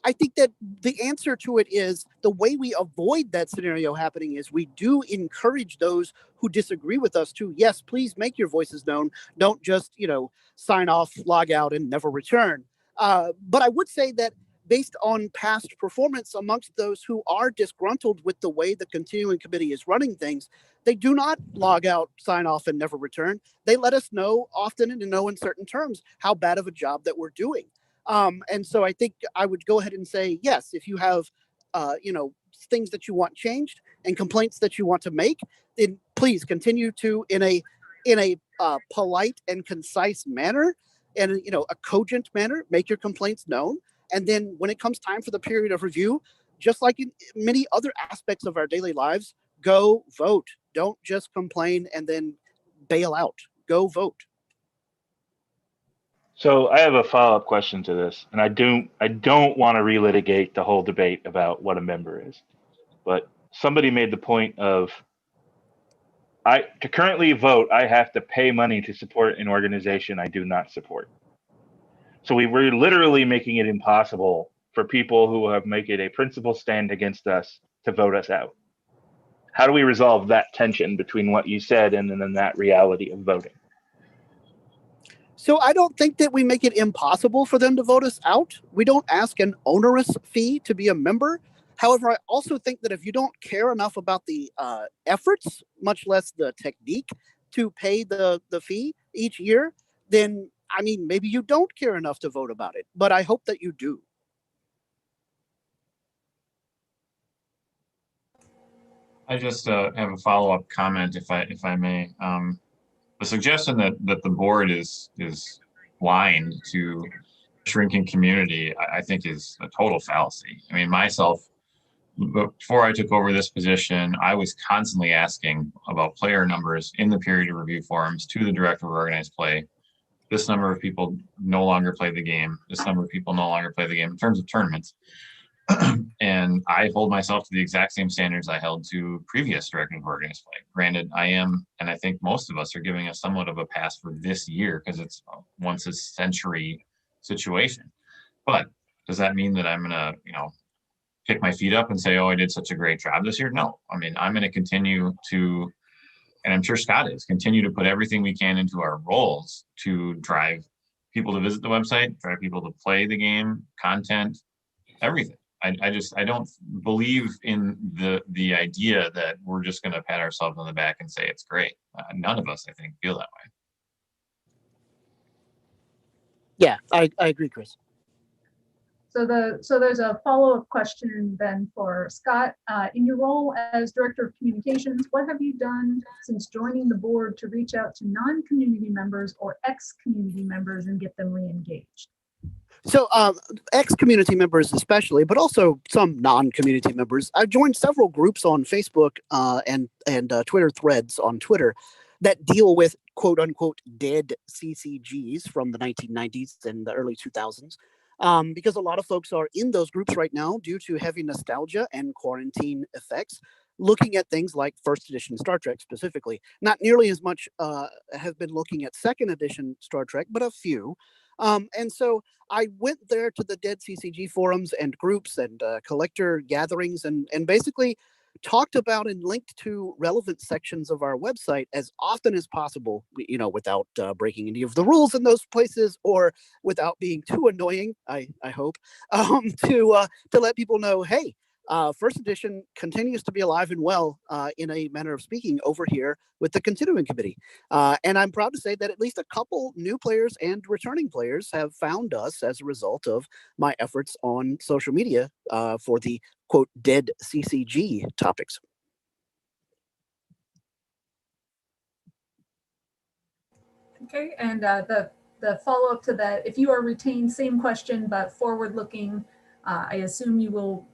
I think that the answer to it is the way we avoid that scenario happening is we do encourage those who disagree with us to, yes, please make your voices known. Don't just, sign off, log out, and never return. But I would say that based on past performance amongst those who are disgruntled with the way the continuing committee is running things, they do not log out, sign off, and never return. They let us know often and in no uncertain terms how bad of a job that we're doing. And so I think I would go ahead and say, yes, if you have, things that you want changed and complaints that you want to make, then please continue to, in a polite and concise manner and, a cogent manner, make your complaints known. And then when it comes time for the period of review, just like in many other aspects of our daily lives, go vote. Don't just complain and then bail out. Go vote. So I have a follow-up question to this, and I don't want to relitigate the whole debate about what a member is. But somebody made the point of to currently vote, I have to pay money to support an organization I do not support. So we're literally making it impossible for people who have made it a principal stand against us to vote us out. How do we resolve that tension between what you said and then that reality of voting? So I don't think that we make it impossible for them to vote us out. We don't ask an onerous fee to be a member. However, I also think that if you don't care enough about the efforts, much less the technique, to pay the fee each year, then I mean, maybe you don't care enough to vote about it. But I hope that you do. I just have a follow-up comment, if I may. The suggestion that the board is blind to shrinking community, I think is a total fallacy. I mean, myself, before I took over this position, I was constantly asking about player numbers in the peer review forums to the director of organized play. This number of people no longer play the game. This number of people no longer play the game in terms of tournaments. And I hold myself to the exact same standards I held to previous directors of organized play. Granted, I am, and I think most of us are giving us somewhat of a pass for this year because it's a once a century situation. But does that mean that I'm gonna, pick my feet up and say, oh, I did such a great job this year? No. I mean, I'm gonna continue to, and I'm sure Scott is, continue to put everything we can into our roles to drive people to visit the website, drive people to play the game, content, everything. I don't believe in the idea that we're just going to pat ourselves on the back and say it's great. None of us, I think, feel that way. Yeah, I agree, Chris. So there's a follow-up question then for Scott. In your role as Director of Communications, what have you done since joining the board to reach out to non-community members or ex-community members and get them re-engaged? So ex-community members especially, but also some non-community members. I've joined several groups on Facebook and Twitter threads on Twitter that deal with quote unquote dead CCGs from the 1990s and the early 2000s. Because a lot of folks are in those groups right now due to heavy nostalgia and quarantine effects, looking at things like first edition Star Trek specifically. Not nearly as much have been looking at second edition Star Trek, but a few. And so I went there to the Dead CCG forums and groups and collector gatherings and basically talked about and linked to relevant sections of our website as often as possible, without breaking any of the rules in those places or without being too annoying, I hope, to let people know, hey, first edition continues to be alive and well in a manner of speaking over here with the continuing committee. And I'm proud to say that at least a couple new players and returning players have found us as a result of my efforts on social media for the quote dead CCG topics. Okay, and the follow-up to that, if you are retained, same question, but forward-looking, I assume you will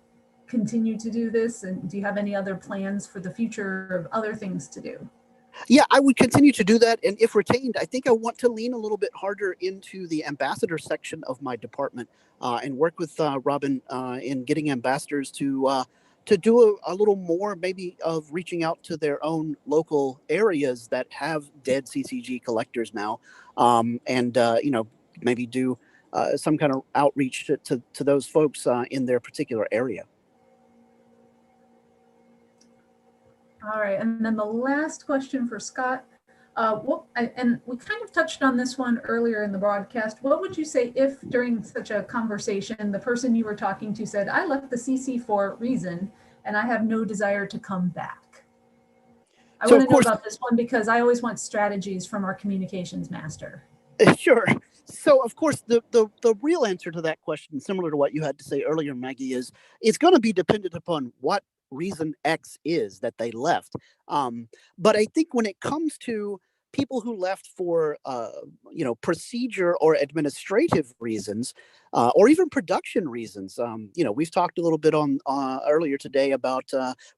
continue to do this, and do you have any other plans for the future of other things to do? Yeah, I would continue to do that, and if retained, I think I want to lean a little bit harder into the ambassador section of my department and work with Robin in getting ambassadors to do a little more, maybe, of reaching out to their own local areas that have dead CCG collectors now, and maybe do some kind of outreach to those folks in their particular area. All right, and then the last question for Scott. And we kind of touched on this one earlier in the broadcast. What would you say if during such a conversation, the person you were talking to said, I left the CC for a reason and I have no desire to come back? I want to know about this one because I always want strategies from our communications master. Sure. So, of course, the real answer to that question, similar to what you had to say earlier, Maggie, is it's going to be dependent upon what reason X is that they left. But I think when it comes to people who left for, procedure or administrative reasons, or even production reasons, we've talked a little bit on earlier today about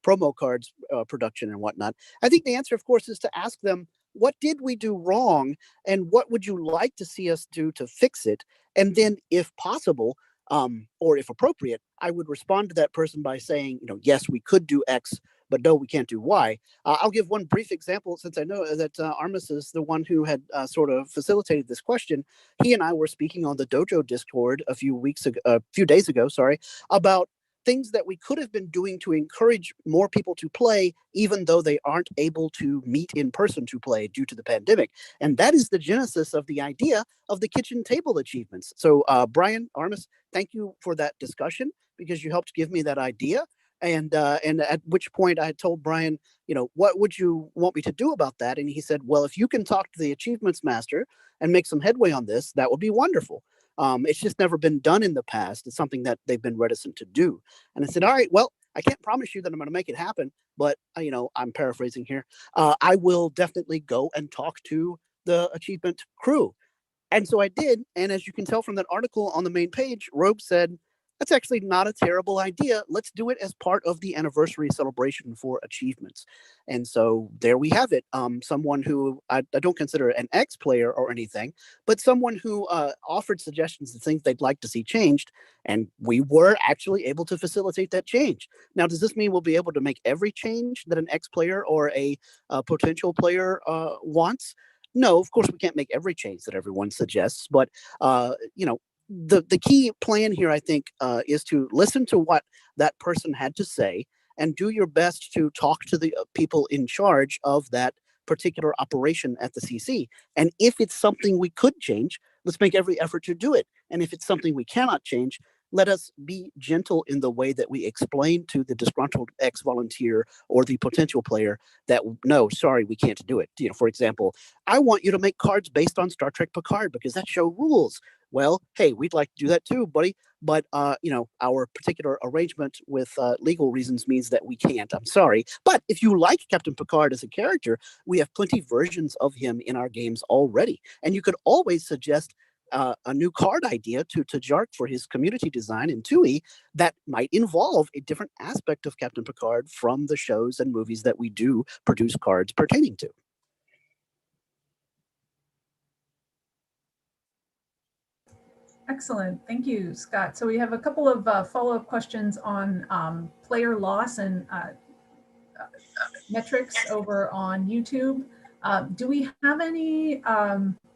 promo cards production and whatnot. I think the answer, of course, is to ask them, what did we do wrong, and what would you like to see us do to fix it? And then, if possible, or if appropriate, I would respond to that person by saying, yes, we could do X, but no, we can't do Y. I'll give one brief example, since I know that Armis is the one who had sort of facilitated this question. He and I were speaking on the Dojo Discord a few days ago, sorry, about things that we could have been doing to encourage more people to play, even though they aren't able to meet in person to play due to the pandemic. And that is the genesis of the idea of the kitchen table achievements. So, Brian, Armis, thank you for that discussion, because you helped give me that idea. And at which point I told Brian, what would you want me to do about that? And he said, well, if you can talk to the achievements master and make some headway on this, that would be wonderful. It's just never been done in the past. It's something that they've been reticent to do. And I said, all right, well, I can't promise you that I'm going to make it happen, but I'm paraphrasing here. I will definitely go and talk to the achievement crew. And so I did. And as you can tell from that article on the main page, Rogue said, that's actually not a terrible idea. Let's do it as part of the anniversary celebration for achievements. And so there we have it. Someone who I don't consider an ex-player or anything, but someone who offered suggestions of things they'd like to see changed. And we were actually able to facilitate that change. Now, does this mean we'll be able to make every change that an ex-player or a potential player wants? No, of course we can't make every change that everyone suggests, but the key plan here, I think, is to listen to what that person had to say and do your best to talk to the people in charge of that particular operation at the CC. And if it's something we could change, let's make every effort to do it. And if it's something we cannot change, let us be gentle in the way that we explain to the disgruntled ex-volunteer or the potential player that, no, sorry, we can't do it. For example, I want you to make cards based on Star Trek Picard because that show rules. Well, hey, we'd like to do that too, buddy. But, our particular arrangement with legal reasons means that we can't. I'm sorry. But if you like Captain Picard as a character, we have plenty versions of him in our games already. And you could always suggest a new card idea to Jark for his community design in TUI that might involve a different aspect of Captain Picard from the shows and movies that we do produce cards pertaining to. Excellent. Thank you, Scott. So we have a couple of follow-up questions on player loss and metrics over on YouTube. Do we have any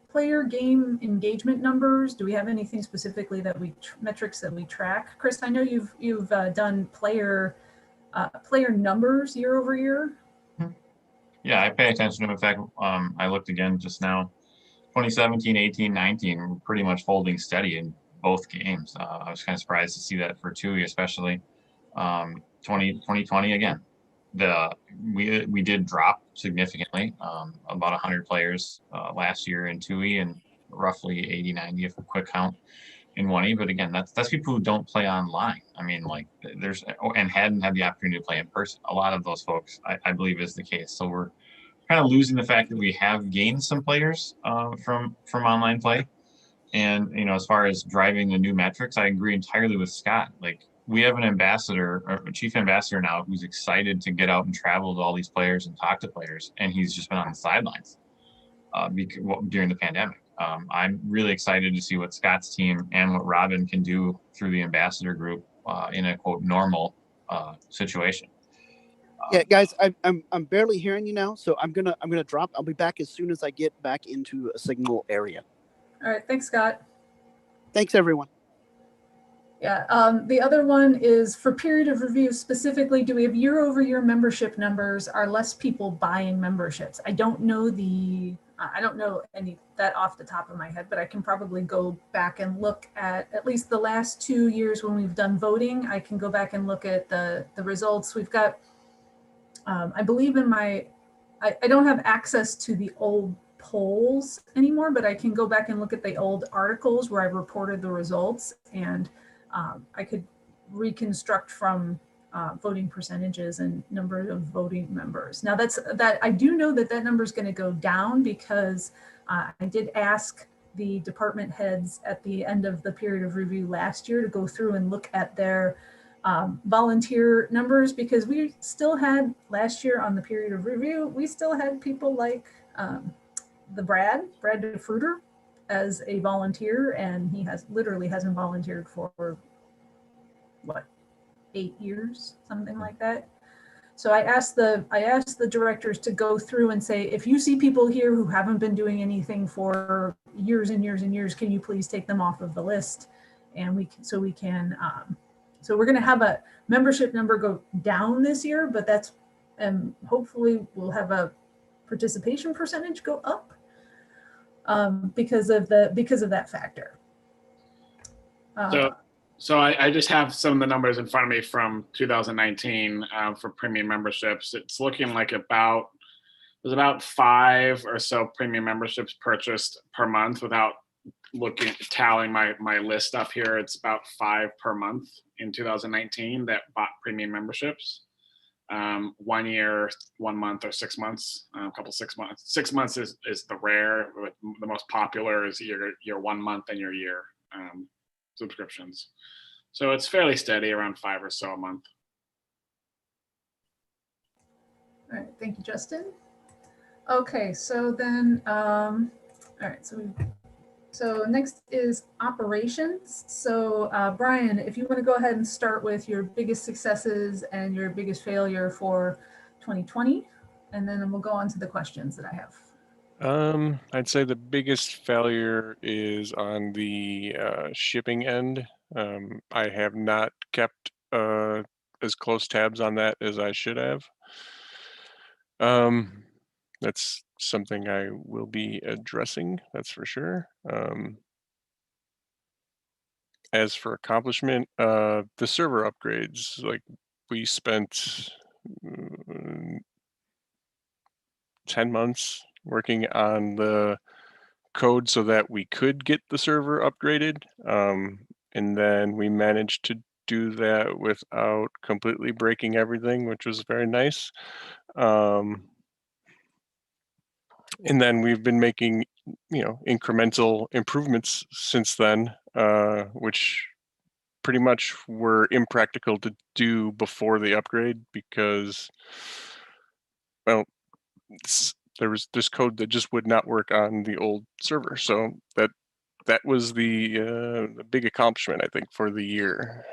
player game engagement numbers? Do we have anything specifically that metrics that we track? Chris, I know you've done player numbers year over year. Yeah, I pay attention to them. In fact, I looked again just now. 2017, 18, 19 were pretty much holding steady in both games. I was kind of surprised to see that for TUI, especially 2020 again. We did drop significantly, about 100 players last year in TUI and roughly 80, 90 if a quick count in 1E. But again, that's people who don't play online. I mean, like and hadn't had the opportunity to play in person. A lot of those folks, I believe, is the case. So we're kind of losing the fact that we have gained some players from online play. And, as far as driving the new metrics, I agree entirely with Scott. Like, we have an ambassador, or a chief ambassador now, who's excited to get out and travel to all these players and talk to players. And he's just been on the sidelines during the pandemic. I'm really excited to see what Scott's team and what Robin can do through the ambassador group in a quote normal situation. Yeah, guys, I'm barely hearing you now, so I'm gonna drop. I'll be back as soon as I get back into a signal area. All right, thanks, Scott. Thanks, everyone. Yeah, the other one is for period of review specifically, do we have year-over-year membership numbers? Are less people buying memberships? I don't know any that off the top of my head, but I can probably go back and look at least the last 2 years when we've done voting. I can go back and look at the results. We've got, I believe I don't have access to the old polls anymore, but I can go back and look at the old articles where I reported the results, and I could reconstruct from voting percentages and number of voting members. Now I do know that number is going to go down because I did ask the department heads at the end of the period of review last year to go through and look at their volunteer numbers, because we still had last year on the period of review, we still had people like the Brad DeFruiter as a volunteer, and he hasn't volunteered for what, 8 years, something like that. So I asked the directors to go through and say, if you see people here who haven't been doing anything for years and years and years, can you please take them off of the list? And so we're going to have a membership number go down this year, but that's, and hopefully we'll have a participation percentage go up because of that factor. So I just have some of the numbers in front of me from 2019 for premium memberships. It's looking like there's about 5 or so premium memberships purchased per month. Without tallying my list up here, it's about 5 per month in 2019 that bought premium memberships. 1 year, 1 month, or 6 months. A couple 6 months. 6 months is the rare. The most popular is your 1 month and your year subscriptions. So it's fairly steady, around 5 or so a month. All right, thank you, Justin. Okay, so then, all right, so next is operations. So Brian, if you want to go ahead and start with your biggest successes and your biggest failure for 2020, and then we'll go on to the questions that I have. I'd say the biggest failure is on the shipping end. I have not kept as close tabs on that as I should have. That's something I will be addressing, that's for sure. As for accomplishment, the server upgrades, like we spent 10 months working on the code so that we could get the server upgraded. And then we managed to do that without completely breaking everything, which was very nice. And then we've been making, incremental improvements since then, which pretty much were impractical to do before the upgrade because, well, there was this code that just would not work on the old server. So that was the big accomplishment, I think, for the year.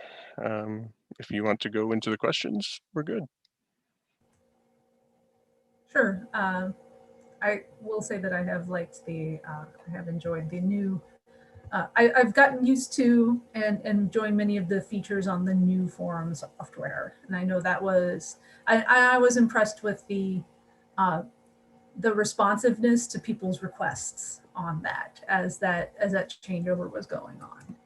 If you want to go into the questions, we're good. Sure. I will say that I have liked I have enjoyed the new, I've gotten used to and enjoying many of the features on the new forum software. And I know that was, I was impressed with the responsiveness to people's requests on that as that changeover was going on.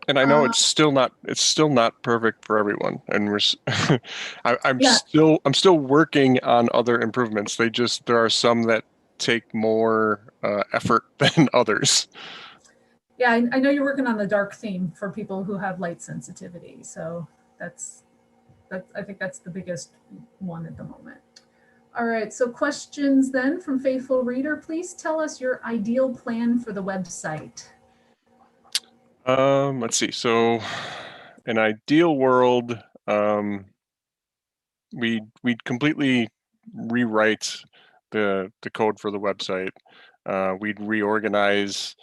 And I know it's still not perfect for everyone, and I'm still working on other improvements. There are some that take more effort than others. Yeah, I know you're working on the dark theme for people who have light sensitivity. So I think that's the biggest one at the moment. All right, so questions then from Faithful Reader. Please tell us your ideal plan for the website. Let's see. So, an ideal world, we'd completely rewrite the code for the website. We'd reorganize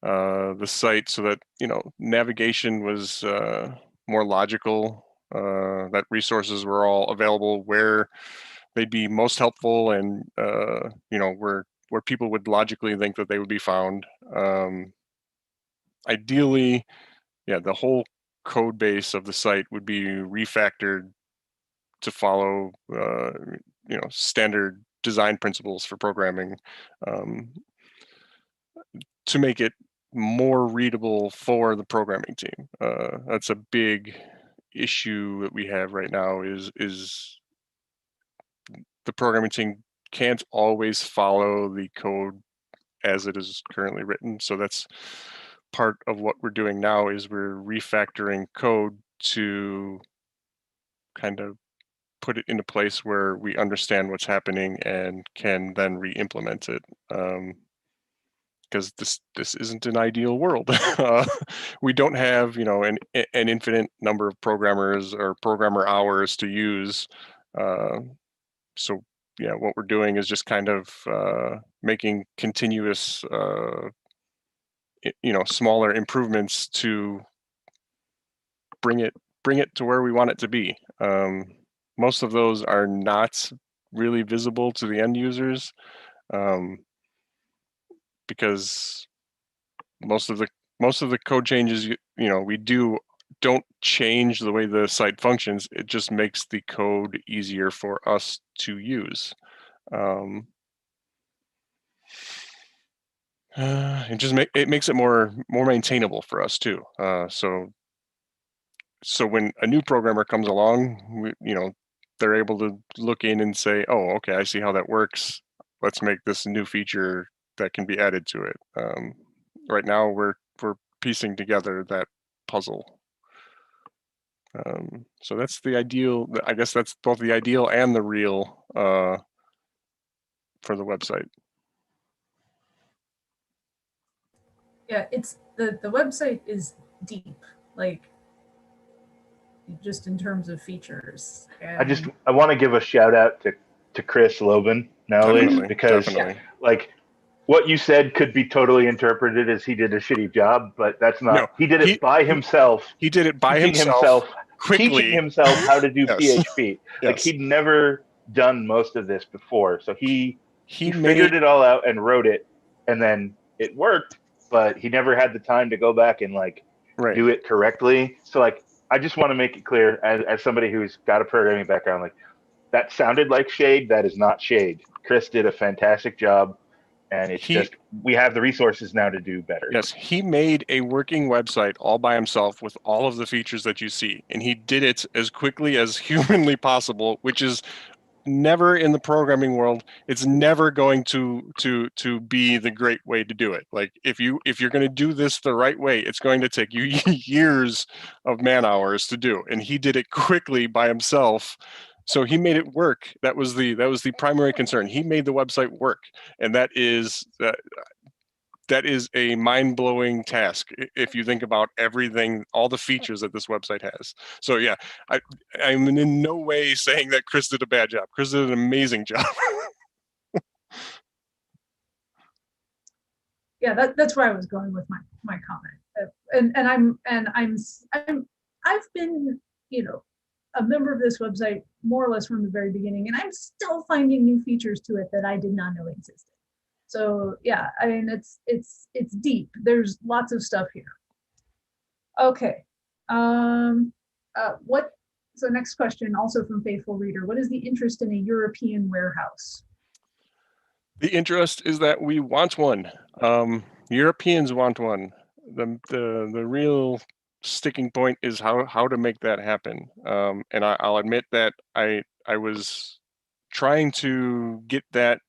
the site so that navigation was more logical. That resources were all available where they'd be most helpful, and where people would logically think that they would be found. Ideally, the whole code base of the site would be refactored to follow standard design principles for programming, to make it more readable for the programming team. That's a big issue that we have right now is the programming team can't always follow the code as it is currently written. So that's part of what we're doing now, is we're refactoring code to kind of put it in a place where we understand what's happening and can then re-implement it. Because this isn't an ideal world. We don't have an infinite number of programmers or programmer hours to use. So yeah, what we're doing is just kind of making continuous, smaller improvements to bring it to where we want it to be. Most of those are not really visible to the end users, because most of the code changes we don't change the way the site functions. It just makes the code easier for us to use. It makes it more maintainable for us too. So when a new programmer comes along, they're able to look in and say, oh, okay, I see how that works. Let's make this new feature that can be added to it. Right now we're piecing together that puzzle. So that's the ideal. I guess that's both the ideal and the real for the website. Yeah, it's the website is deep, like just in terms of features. And I want to give a shout out to Chris Loban nowadays, because Definitely. like what you said could be totally interpreted as he did a shitty job, but that's not. No, he did it by himself. He did it by teaching himself quickly. Teaching himself how to do Yes. PHP. Like Yes. he'd never done most of this before, so he made figured it all out and wrote it, and then it worked. But he never had the time to go back and do it correctly. So I just want to make it clear, as somebody who's got a programming background, like that sounded like shade. That is not shade. Chris did a fantastic job, and it's just we have the resources now to do better. Yes, he made a working website all by himself with all of the features that you see, and he did it as quickly as humanly possible, which is never in the programming world. It's never going to be the great way to do it. Like if you're going to do this the right way, it's going to take you years of man hours to do, and he did it quickly by himself. So he made it work. That was the primary concern. He made the website work, and that is a mind-blowing task if you think about everything, all the features that this website has. So yeah, I'm in no way saying that Chris did a bad job. Chris did an amazing job. Yeah, that's where I was going with my comment. I've been, a member of this website more or less from the very beginning, and I'm still finding new features to it that I did not know existed. So yeah, I mean, it's deep. There's lots of stuff here. Okay. So next question, also from Faithful Reader. What is the interest in a European warehouse? The interest is that we want one. Europeans want one. The real sticking point is how to make that happen. And I'll admit that I was trying to get that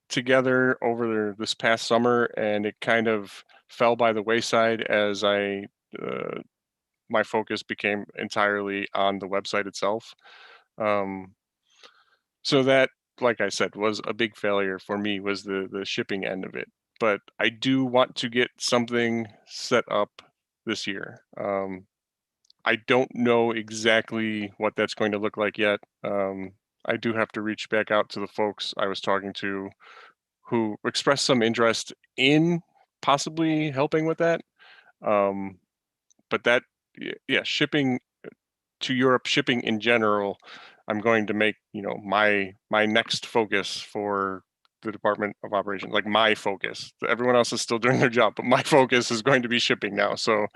together over this past summer, and it kind of fell by the wayside as my focus became entirely on the website itself. So that, like I said, was a big failure for me, was the shipping end of it. But I do want to get something set up this year. I don't know exactly what that's going to look like yet. I do have to reach back out to the folks I was talking to who expressed some interest in possibly helping with that. But that, yeah, shipping to Europe, shipping in general, I'm going to make, my next focus for the Department of Operations, like my focus. Everyone else is still doing their job, but my focus is going to be shipping now. So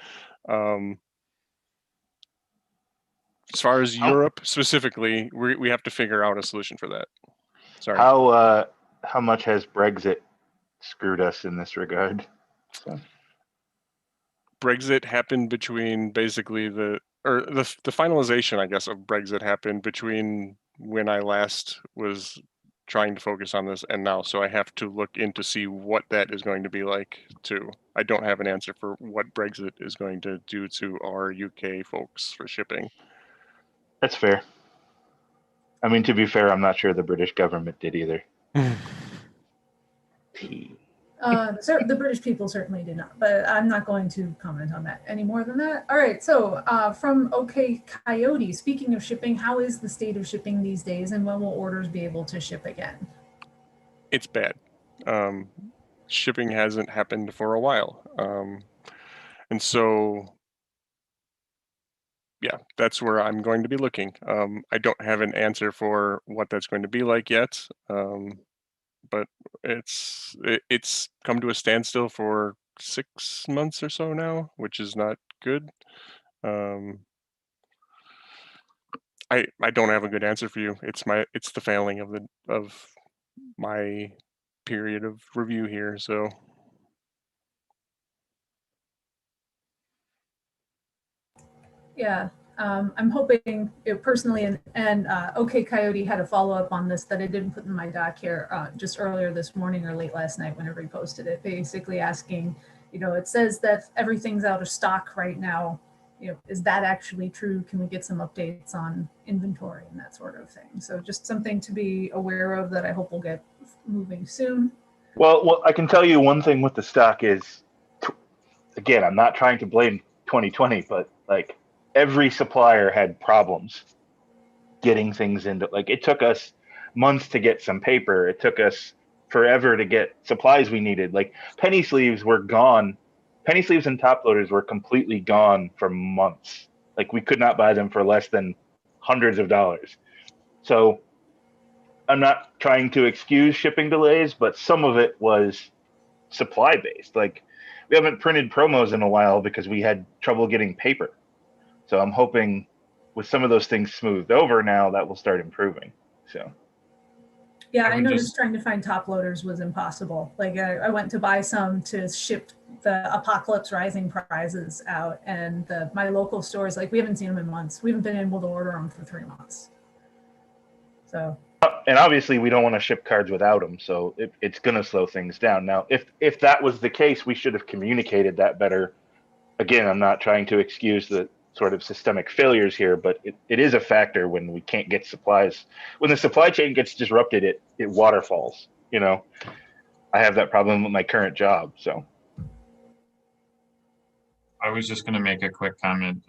as far as Europe specifically, we have to figure out a solution for that. Sorry. How much has Brexit screwed us in this regard? So. Brexit happened between basically the finalization, I guess, of Brexit happened between when I last was trying to focus on this and now. So I have to look in to see what that is going to be like too. I don't have an answer for what Brexit is going to do to our UK folks for shipping. That's fair. I mean, to be fair, I'm not sure the British government did either. The British people certainly did not, but I'm not going to comment on that any more than that. All right, so from OK Coyote, speaking of shipping, how is the state of shipping these days, and when will orders be able to ship again? It's bad. Shipping hasn't happened for a while. And so, yeah, that's where I'm going to be looking. I don't have an answer for what that's going to be like yet. But it's come to a standstill for 6 months or so now, which is not good. I don't have a good answer for you. It's the failing of my period of review here. So Yeah, I'm hoping personally, and OK Coyote had a follow up on this that I didn't put in my doc here just earlier this morning or late last night whenever he posted it, basically asking, it says that everything's out of stock right now. Is that actually true? Can we get some updates on inventory and that sort of thing? So just something to be aware of that I hope will get moving soon. Well, I can tell you one thing with the stock is, again, I'm not trying to blame 2020, but like every supplier had problems getting things into, like it took us months to get some paper. It took us forever to get supplies we needed. Like penny sleeves were gone. Penny sleeves and top loaders were completely gone for months. Like we could not buy them for less than hundreds of dollars. So I'm not trying to excuse shipping delays, but some of it was supply based. Like we haven't printed promos in a while because we had trouble getting paper. So I'm hoping with some of those things smoothed over now that will start improving. So yeah, I noticed trying to find top loaders was impossible. Like I went to buy some to ship the Apocalypse Rising prizes out, and my local stores, like we haven't seen them in months. We haven't been able to order them for 3 months. So. And obviously we don't want to ship cards without them, so it's going to slow things down. Now, if that was the case, we should have communicated that better. Again, I'm not trying to excuse the sort of systemic failures here, but it is a factor when we can't get supplies. When the supply chain gets disrupted, it waterfalls. I have that problem with my current job. So I was just going to make a quick comment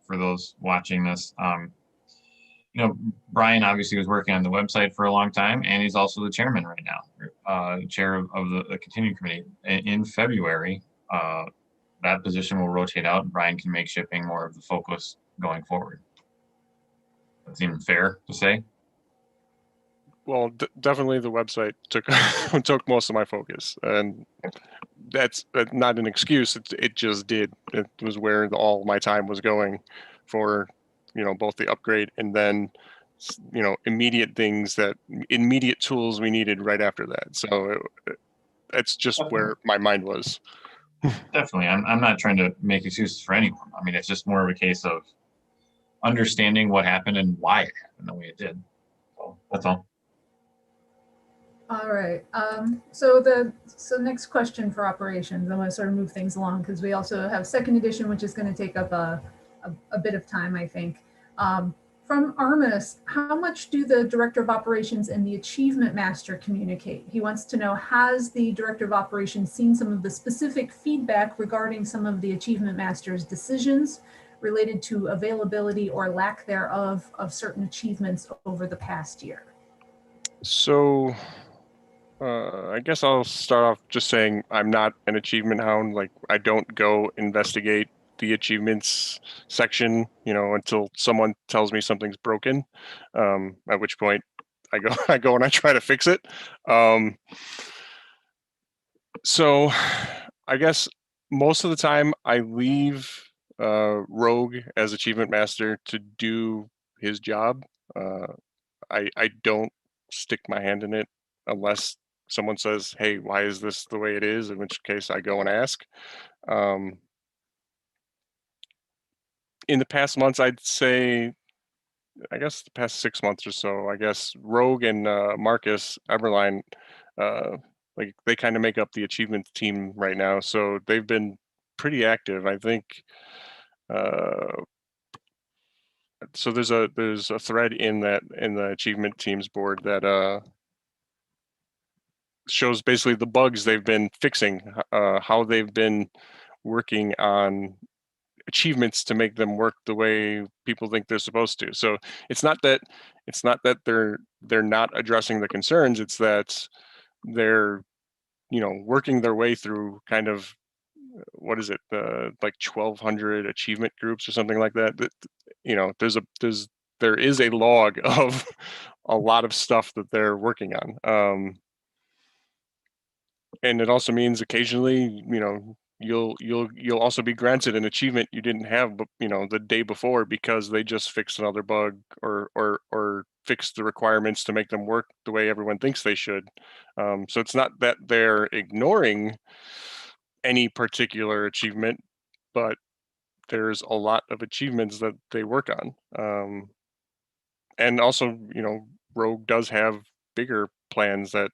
for those watching this. Brian obviously was working on the website for a long time, and he's also the chairman right now, chair of the continuing committee. In February, that position will rotate out, and Brian can make shipping more of the focus going forward. That seems fair to say. Well, definitely the website took most of my focus, and that's not an excuse. It just did. It was where all my time was going for, both the upgrade and then, immediate tools we needed right after that. So it's just where my mind was. Definitely. I'm not trying to make excuses for anyone. I mean, it's just more of a case of understanding what happened and why it happened the way it did. So that's all. All right. So next question for operations. I'm going to sort of move things along because we also have second edition, which is going to take up a bit of time, I think. From Armis, how much do the Director of Operations and the Achievement Master communicate? He wants to know, has the Director of Operations seen some of the specific feedback regarding some of the Achievement Master's decisions related to availability or lack thereof of certain achievements over the past year? So I guess I'll start off just saying I'm not an achievement hound. Like I don't go investigate the achievements section, until someone tells me something's broken. At which point I go and I try to fix it. So I guess most of the time I leave Rogue as achievement master to do his job. I don't stick my hand in it unless someone says, hey, why is this the way it is? In which case I go and ask. In the past months, I'd say, I guess the past 6 months or so, I guess Rogue and Marcus Eberline, like they kind of make up the achievement team right now. So they've been pretty active. I think, so there's a thread in the achievement teams board that shows basically the bugs they've been fixing, how they've been working on achievements to make them work the way people think they're supposed to. So it's not that they're not addressing the concerns, it's that they're, you know, working their way through kind of, what is it, like 1,200 achievement groups or something like that. That, you know, there is a log of a lot of stuff that they're working on. And it also means occasionally, you know, you'll also be granted an achievement you didn't have, you know, the day before, because they just fixed another bug or fixed the requirements to make them work the way everyone thinks they should. So it's not that they're ignoring any particular achievement, but there's a lot of achievements that they work on. And also, you know, Rogue does have bigger plans that,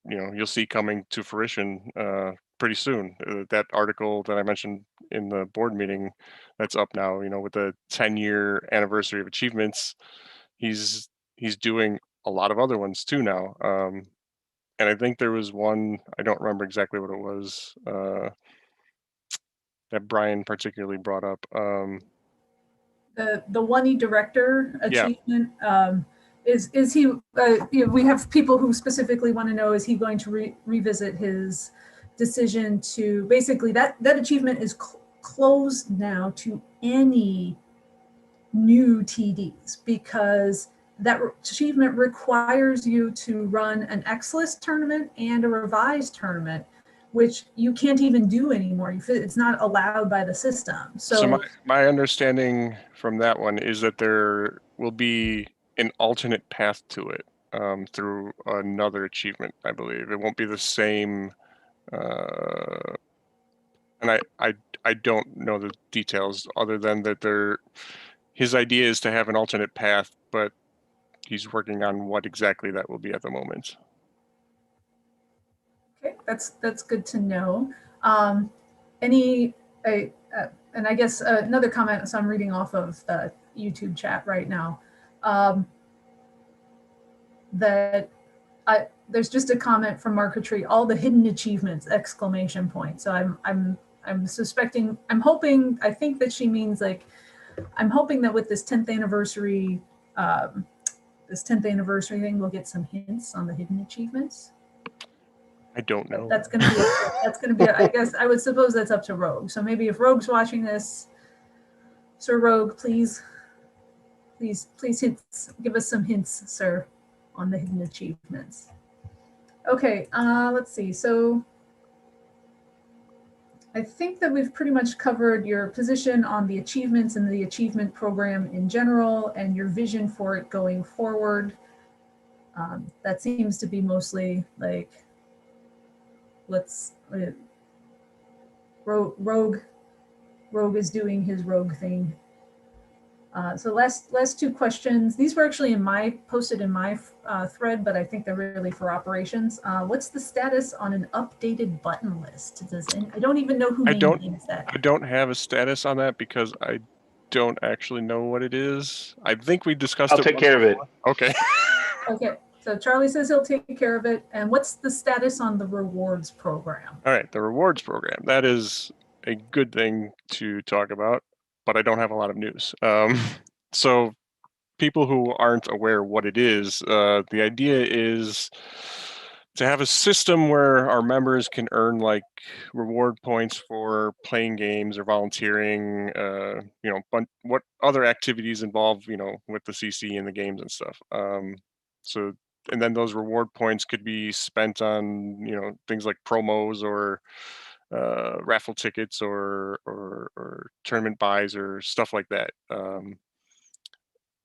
you know, you'll see coming to fruition pretty soon. That article that I mentioned in the board meeting that's up now, you know, with the 10-year anniversary of achievements, he's doing a lot of other ones too now. And I think there was one, I don't remember exactly what it was, that Brian particularly brought up. The one director Yeah. achievement, is he, you know, we have people who specifically want to know, is he going to revisit his decision to basically that achievement is closed now to any new TDs, because that achievement requires you to run an X-list tournament and a revised tournament, which you can't even do anymore. It's not allowed by the system. So my understanding from that one is that there will be an alternate path to it through another achievement, I believe. It won't be the same. And I don't know the details other than that his idea is to have an alternate path, but he's working on what exactly that will be at the moment. Okay, that's good to know. And I guess another comment, so I'm reading off of the YouTube chat right now, that there's just a comment from Marketry, all the hidden achievements, exclamation point. So I'm suspecting, I think that she means like, I'm hoping that with this 10th anniversary, thing, we'll get some hints on the hidden achievements. I don't know. That's gonna be. I guess I would suppose that's up to Rogue. So maybe if Rogue's watching this, Sir Rogue, please give us some hints, sir, on the hidden achievements. Okay, let's see. So I think that we've pretty much covered your position on the achievements and the achievement program in general, and your vision for it going forward. That seems to be mostly like, Rogue is doing his Rogue thing. So last two questions. These were actually posted in my thread, but I think they're really for operations. What's the status on an updated button list? I don't even know who maintains that. I don't have a status on that because I don't actually know what it is. I think we discussed it. I'll take care of it. Okay. Okay. So Charlie says he'll take care of it. And what's the status on the rewards program? All right, the rewards program. That is a good thing to talk about, but I don't have a lot of news. So people who aren't aware what it is, the idea is to have a system where our members can earn like reward points for playing games or volunteering, you know, but what other activities involve, you know, with the CC and the games and stuff. And then those reward points could be spent on, you know, things like promos or raffle tickets or tournament buys or stuff like that.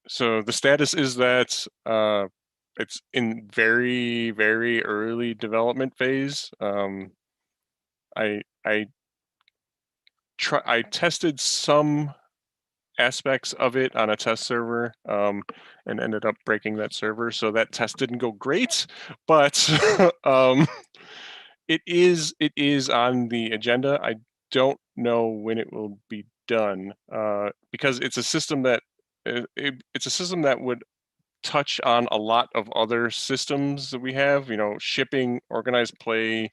So the status is that it's in very, very early development phase. I tested some aspects of it on a test server and ended up breaking that server. So that test didn't go great, but it is on the agenda. I don't know when it will be done because it's a system that would touch on a lot of other systems that we have, shipping, organized play,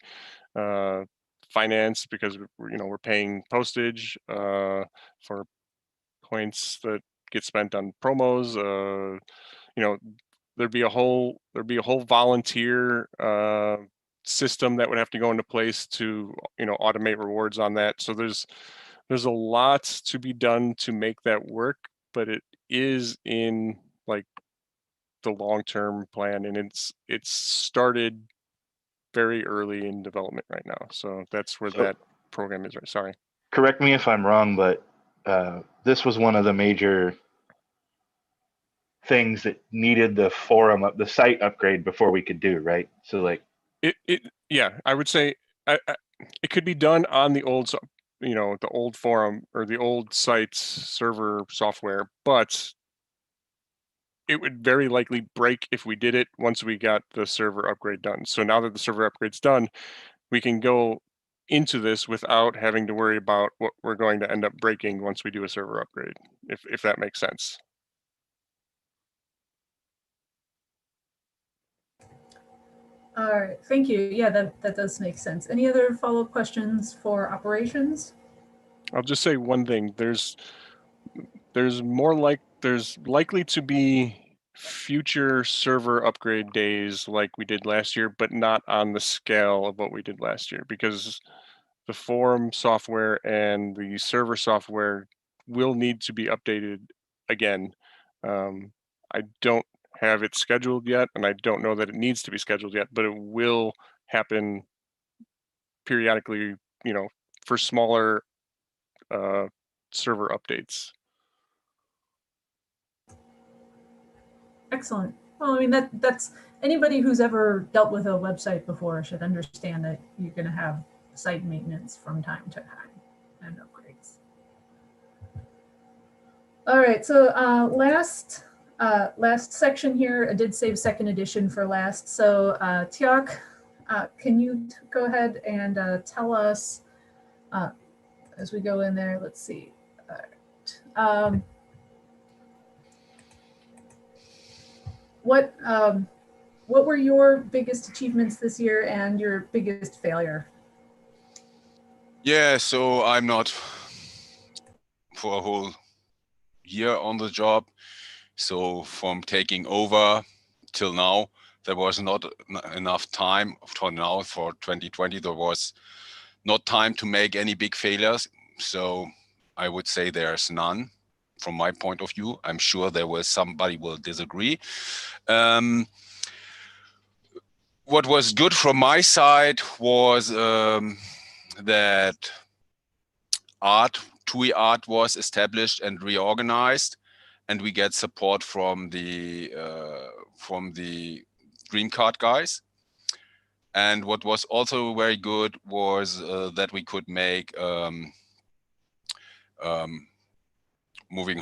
finance, because we're paying postage for points that get spent on promos. There'd be a whole volunteer system that would have to go into place to automate rewards on that. So there's a lot to be done to make that work, but it is in like the long-term plan, and it's started very early in development right now. So that's where that program is. Right. Sorry. Correct me if I'm wrong, but this was one of the major things that needed the the site upgrade before we could do, right? So like yeah, I would say it could be done on the old, the old forum or the old site's server software, but it would very likely break if we did it once we got the server upgrade done. So now that the server upgrade's done, we can go into this without having to worry about what we're going to end up breaking once we do a server upgrade, if that makes sense. All right, thank you. Yeah, that does make sense. Any other follow-up questions for operations? I'll just say one thing. There's likely to be future server upgrade days like we did last year, but not on the scale of what we did last year, because the forum software and the server software will need to be updated again. I don't have it scheduled yet, and I don't know that it needs to be scheduled yet, but it will happen periodically, for smaller server updates. Excellent. Well, I mean, that's anybody who's ever dealt with a website before should understand that you're going to have site maintenance from time to time and upgrades. All right, so last section here, I did save second edition for last. So Tiak, can you go ahead and tell us as we go in there? Let's see. All right. What were your biggest achievements this year and your biggest failure? Yeah, so I'm not for a whole year on the job. So from taking over till now, there was not enough time for now. For 2020, there was not time to make any big failures. So I would say there's none from my point of view. I'm sure there was somebody will disagree. What was good from my side was that TUI Art was established and reorganized, and we get support from the green card guys. And what was also very good was that we could make moving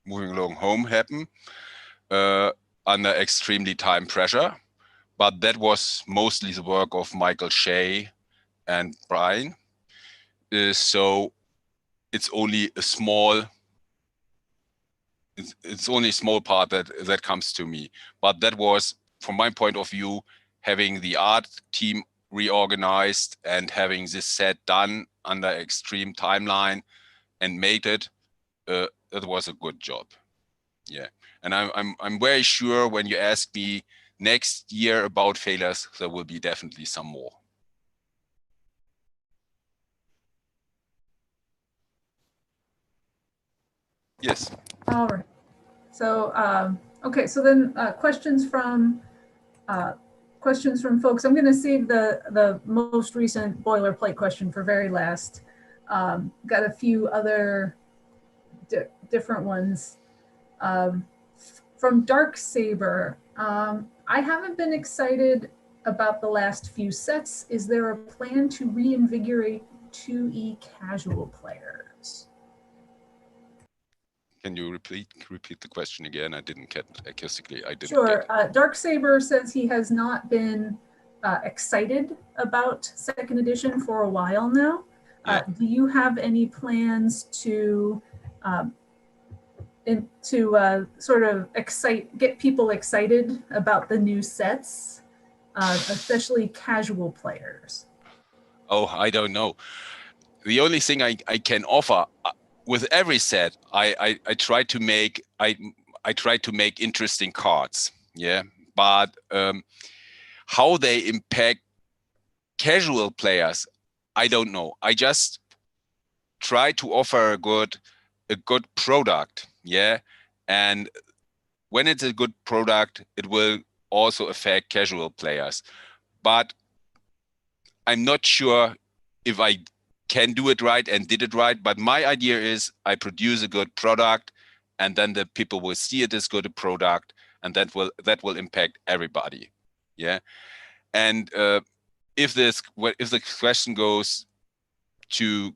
along home happen under extremely time pressure. But that was mostly the work of Michael Shea and Brian. So it's only a small part that comes to me. But that was, from my point of view, having the art team reorganized and having this set done under extreme timeline and made it, that was a good job. Yeah, and I'm very sure when you ask me next year about failures, there will be definitely some more. Yes. All right. So okay. So then questions from folks. I'm going to save the most recent boilerplate question for very last. Got a few other different ones. From Dark Saber, I haven't been excited about the last few sets. Is there a plan to reinvigorate 2E casual players? Can you repeat the question again? I didn't get acoustically. I didn't. Sure. Dark Saber says he has not been excited about second edition for a while now. Yeah. Do you have any plans to to sort of get people excited about the new sets, especially casual players? Oh, I don't know. The only thing I can offer with every set, I try to make I try to make interesting cards. Yeah, but how they impact casual players, I don't know. I just try to offer a good product. Yeah, and when it's a good product, it will also affect casual players. But I'm not sure if I can do it right and did it right. But my idea is I produce a good product, and then the people will see it as good a product, and that will impact everybody. Yeah, and if the question goes to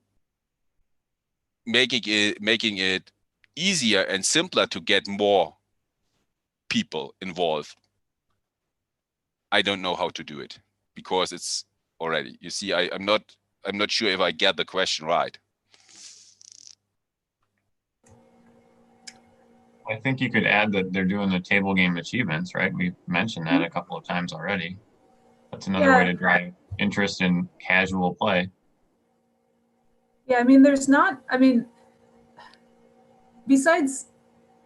making it easier and simpler to get more people involved, I don't know how to do it because it's already. You see, I'm not sure if I get the question right. I think you could add that they're doing the table game achievements, right? We've mentioned that a couple of times already. That's another way to drive interest in casual play. Yeah, I mean, besides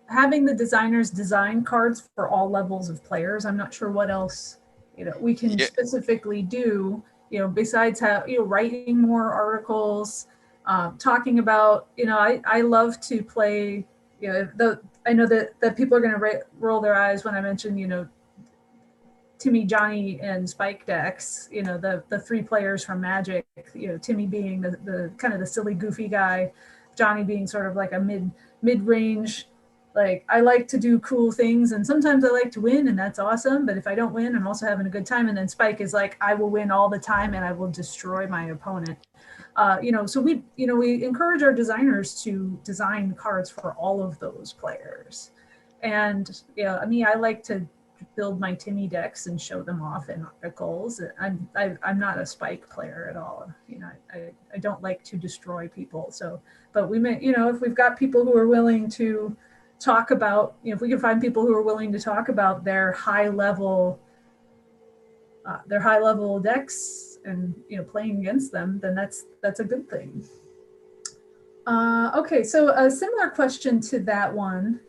having the designers design cards for all levels of players, I'm not sure what else, we can specifically do, besides writing more articles, talking about, I love to play, I know that people are going to roll their eyes when I mention, Timmy, Johnny, and Spike decks, the three players from Magic, Timmy being the kind of the silly, goofy guy, Johnny being sort of like a mid-range. Like, I like to do cool things, and sometimes I like to win, and that's awesome. But if I don't win, I'm also having a good time. And then Spike is like, I will win all the time, and I will destroy my opponent. So we encourage our designers to design cards for all of those players. And I like to build my Timmy decks and show them off in articles. I'm not a Spike player at all. I don't like to destroy people. So, but we may, if we've got people who are willing to talk about, if we can find people who are willing to talk about their high level decks and playing against them, then that's a good thing. Okay, so a similar question to that one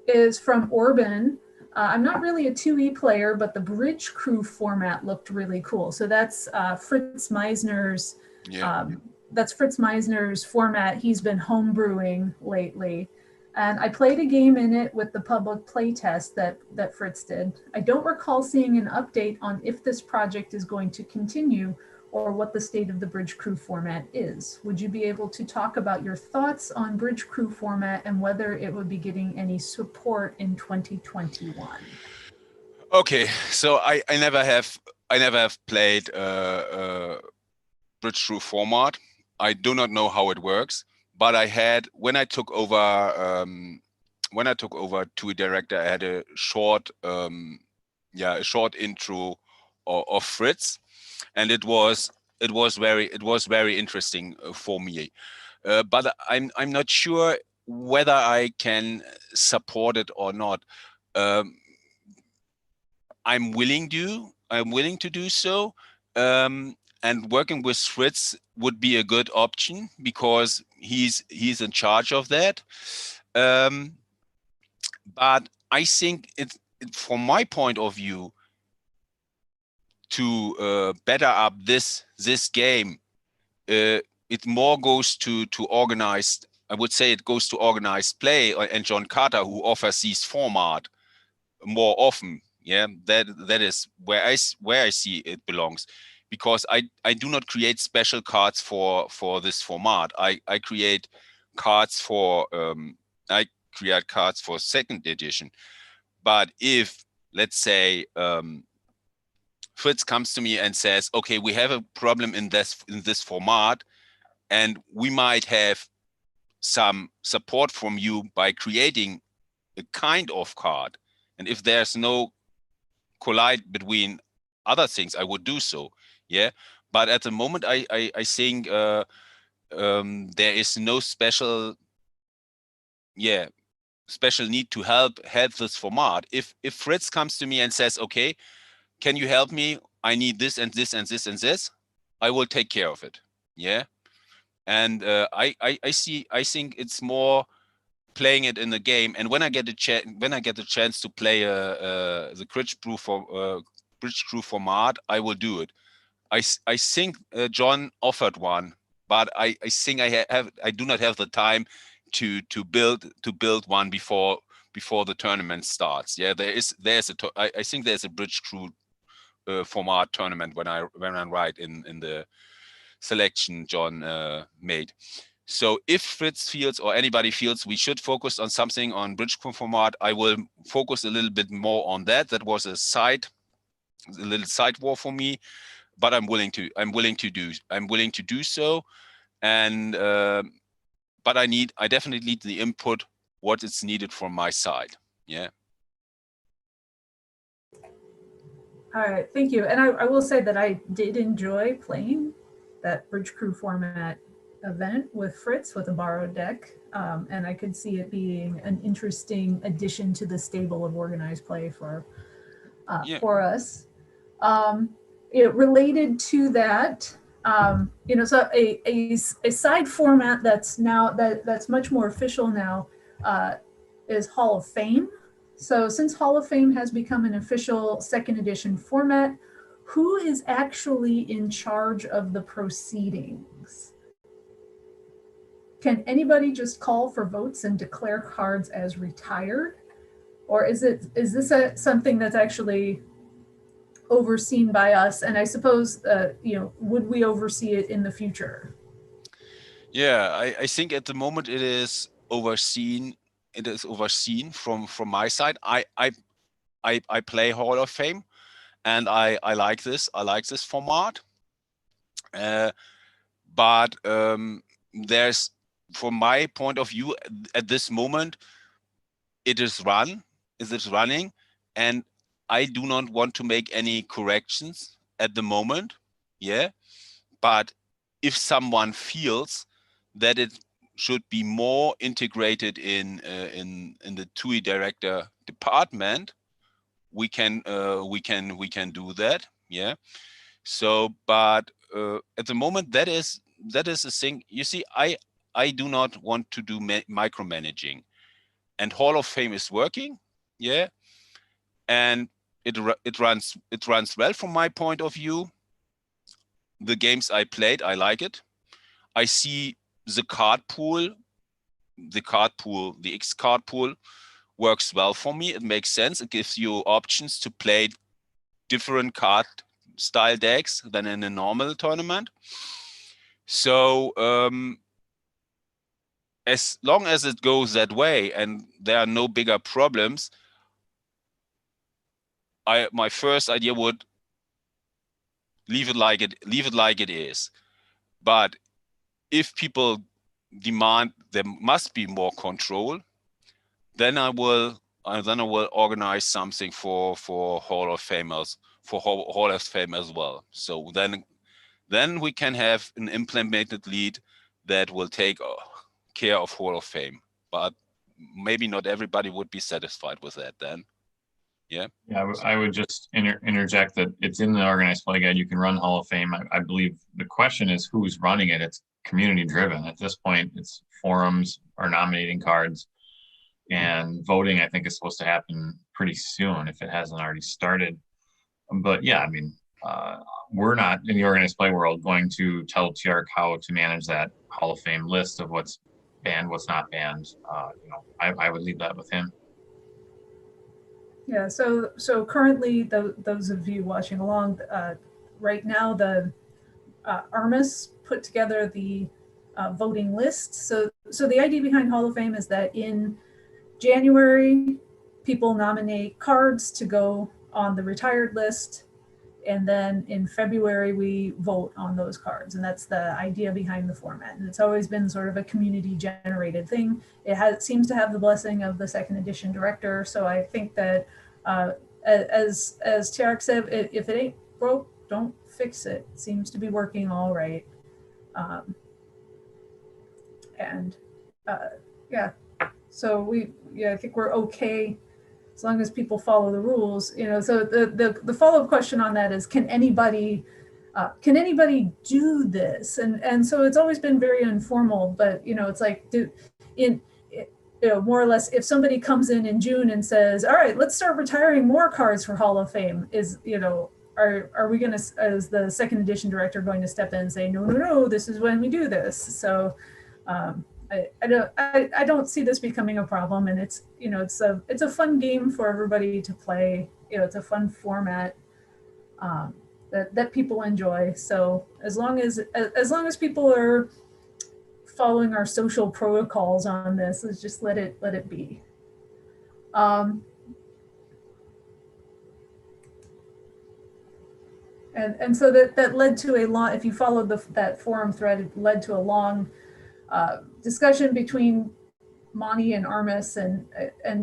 is from Orban. I'm not really a 2E player, but the Bridge Crew format looked really cool. So that's Fritz Meisner's. That's Fritz Meisner's format he's been homebrewing lately. And I played a game in it with the public playtest that Fritz did. I don't recall seeing an update on if this project is going to continue or what the state of the Bridge Crew format is. Would you be able to talk about your thoughts on Bridge Crew format and whether it would be getting any support in 2021? Okay, so I never have played Bridge Crew format. I do not know how it works, but I had when I took over TUI Director, I had a short intro of Fritz, and it was very interesting for me. But I'm not sure whether I can support it or not. I'm willing to do so. And working with Fritz would be a good option because he's in charge of that. But I think from my point of view, to better up this game, it more goes to organized. I would say it goes to organized play and John Carter, who offers these format more often. Yeah, that is where I see it belongs. Because I do not create special cards for this format. I create cards for second edition. But if, let's say, Fritz comes to me and says, okay, we have a problem in this format, and we might have some support from you by creating a kind of card. And if there's no collide between other things, I would do so. Yeah, but at the moment, I think there is no special yeah, special need to help this format. If Fritz comes to me and says, okay, can you help me? I need this and this and this and this. I will take care of it. Yeah. And I think it's more playing it in the game. And when I get the chance to play the bridge crew format, I will do it. I think John offered one, but I think I do not have the time to build one before the tournament starts. Yeah, I think there's a bridge crew format tournament when I'm right in the selection John made. So if Fritz feels or anybody feels we should focus on something on bridge crew format, I will focus a little bit more on that. That was a little side war for me, but I'm willing to do so. And but I definitely need the input what is needed from my side. Yeah. All right, thank you. And I will say that I did enjoy playing that bridge crew format event with Fritz with a borrowed deck. And I could see it being an interesting addition to the stable of organized play for us. It related to that, so a side format that's much more official now is Hall of Fame. So since Hall of Fame has become an official second edition format, who is actually in charge of the proceedings? Can anybody just call for votes and declare cards as retired? Or is this something that's actually overseen by us? And I suppose, would we oversee it in the future? Yeah, I think at the moment it is overseen. It is overseen from my side. I play Hall of Fame, and I like this. I like this format. But there's, from my point of view, at this moment, it is running, and I do not want to make any corrections at the moment. Yeah, but if someone feels that it should be more integrated in the TUI director department, we can do that. Yeah. So, but at the moment, that is a thing. You see, I do not want to do micromanaging, and Hall of Fame is working. Yeah, and it runs well from my point of view. The games I played, I like it. I see the X card pool works well for me. It makes sense. It gives you options to play different card style decks than in a normal tournament. So as long as it goes that way and there are no bigger problems, my first idea would leave it like it is. But if people demand there must be more control, then I will organize something for Hall of Famers, for Hall of Fame as well. So then we can have an implemented lead that will take care of Hall of Fame. But maybe not everybody would be satisfied with that then. Yeah. Yeah, I would just interject that it's in the organized play guide. You can run Hall of Fame. I believe the question is who's running it. It's community driven. At this point, it's forums are nominating cards, and voting, I think, is supposed to happen pretty soon if it hasn't already started. But yeah, I mean, we're not in the organized play world going to tell TRC how to manage that Hall of Fame list of what's banned, what's not banned. I would leave that with him. Yeah, so currently, those of you watching along, right now, the Armis put together the voting list. So the idea behind Hall of Fame is that in January, people nominate cards to go on the retired list, and then in February we vote on those cards, and that's the idea behind the format. And it's always been sort of a community generated thing. It seems to have the blessing of the second edition director, so I think that as Tiark said, if it ain't broke, don't fix it. It seems to be working all right. Yeah, So I think we're okay as long as people follow the rules, so the follow-up question on that is, can anybody do this? And so it's always been very informal, but it's like, more or less, if somebody comes in June and says, all right, let's start retiring more cards for Hall of Fame, are we going to, as the second edition director, going to step in and say, no, this is when we do this? So I don't see this becoming a problem, and it's a fun game for everybody to play. It's a fun format that people enjoy. So as long as people are following our social protocols on this, let's just let it be. And so that led to a long, if you followed that forum thread, it led to a long discussion between Monty and Armis, and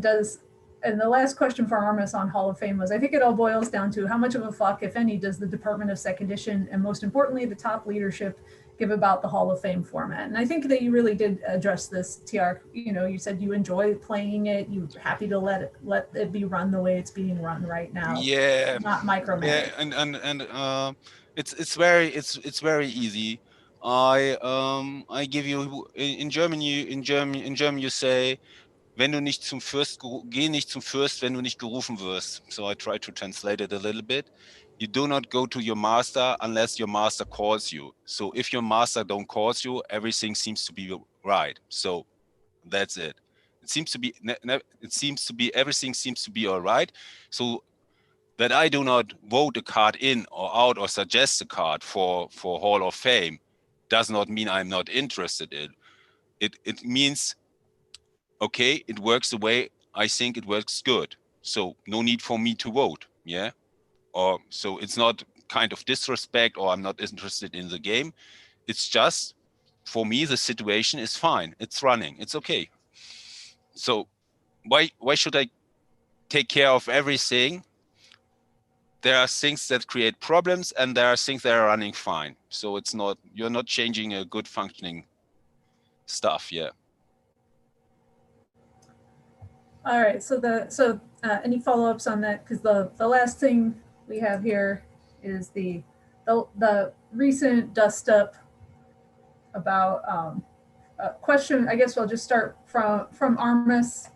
the last question for Armis on Hall of Fame was, I think it all boils down to how much of a fuck, if any, does the Department of Second Edition, and most importantly, the top leadership, give about the Hall of Fame format? And I think that you really did address this, TR. You said you enjoy playing it. You're happy to let it be run the way it's being run right now. Yeah, not micromanaged. yeah, and it's very easy. I give you in Germany you say, geh nicht zum Fürst, wenn du nicht gerufen wirst. So I try to translate it a little bit. You do not go to your master unless your master calls you. So if your master don't calls you, everything seems to be right. So that's it. Everything seems to be all right. So that I do not vote a card in or out or suggest a card for Hall of Fame does not mean I'm not interested in it. It means, okay, it works the way I think it works good. So no need for me to vote, yeah? Or so it's not kind of disrespect or I'm not interested in the game. It's just, for me, the situation is fine. It's running, it's okay. So why should I take care of everything? There are things that create problems and there are things that are running fine. So it's not, you're not changing a good functioning stuff, yeah. All right, so any follow-ups on that? Because the last thing we have here is the recent dust up about a question. I guess I'll just start from Armis.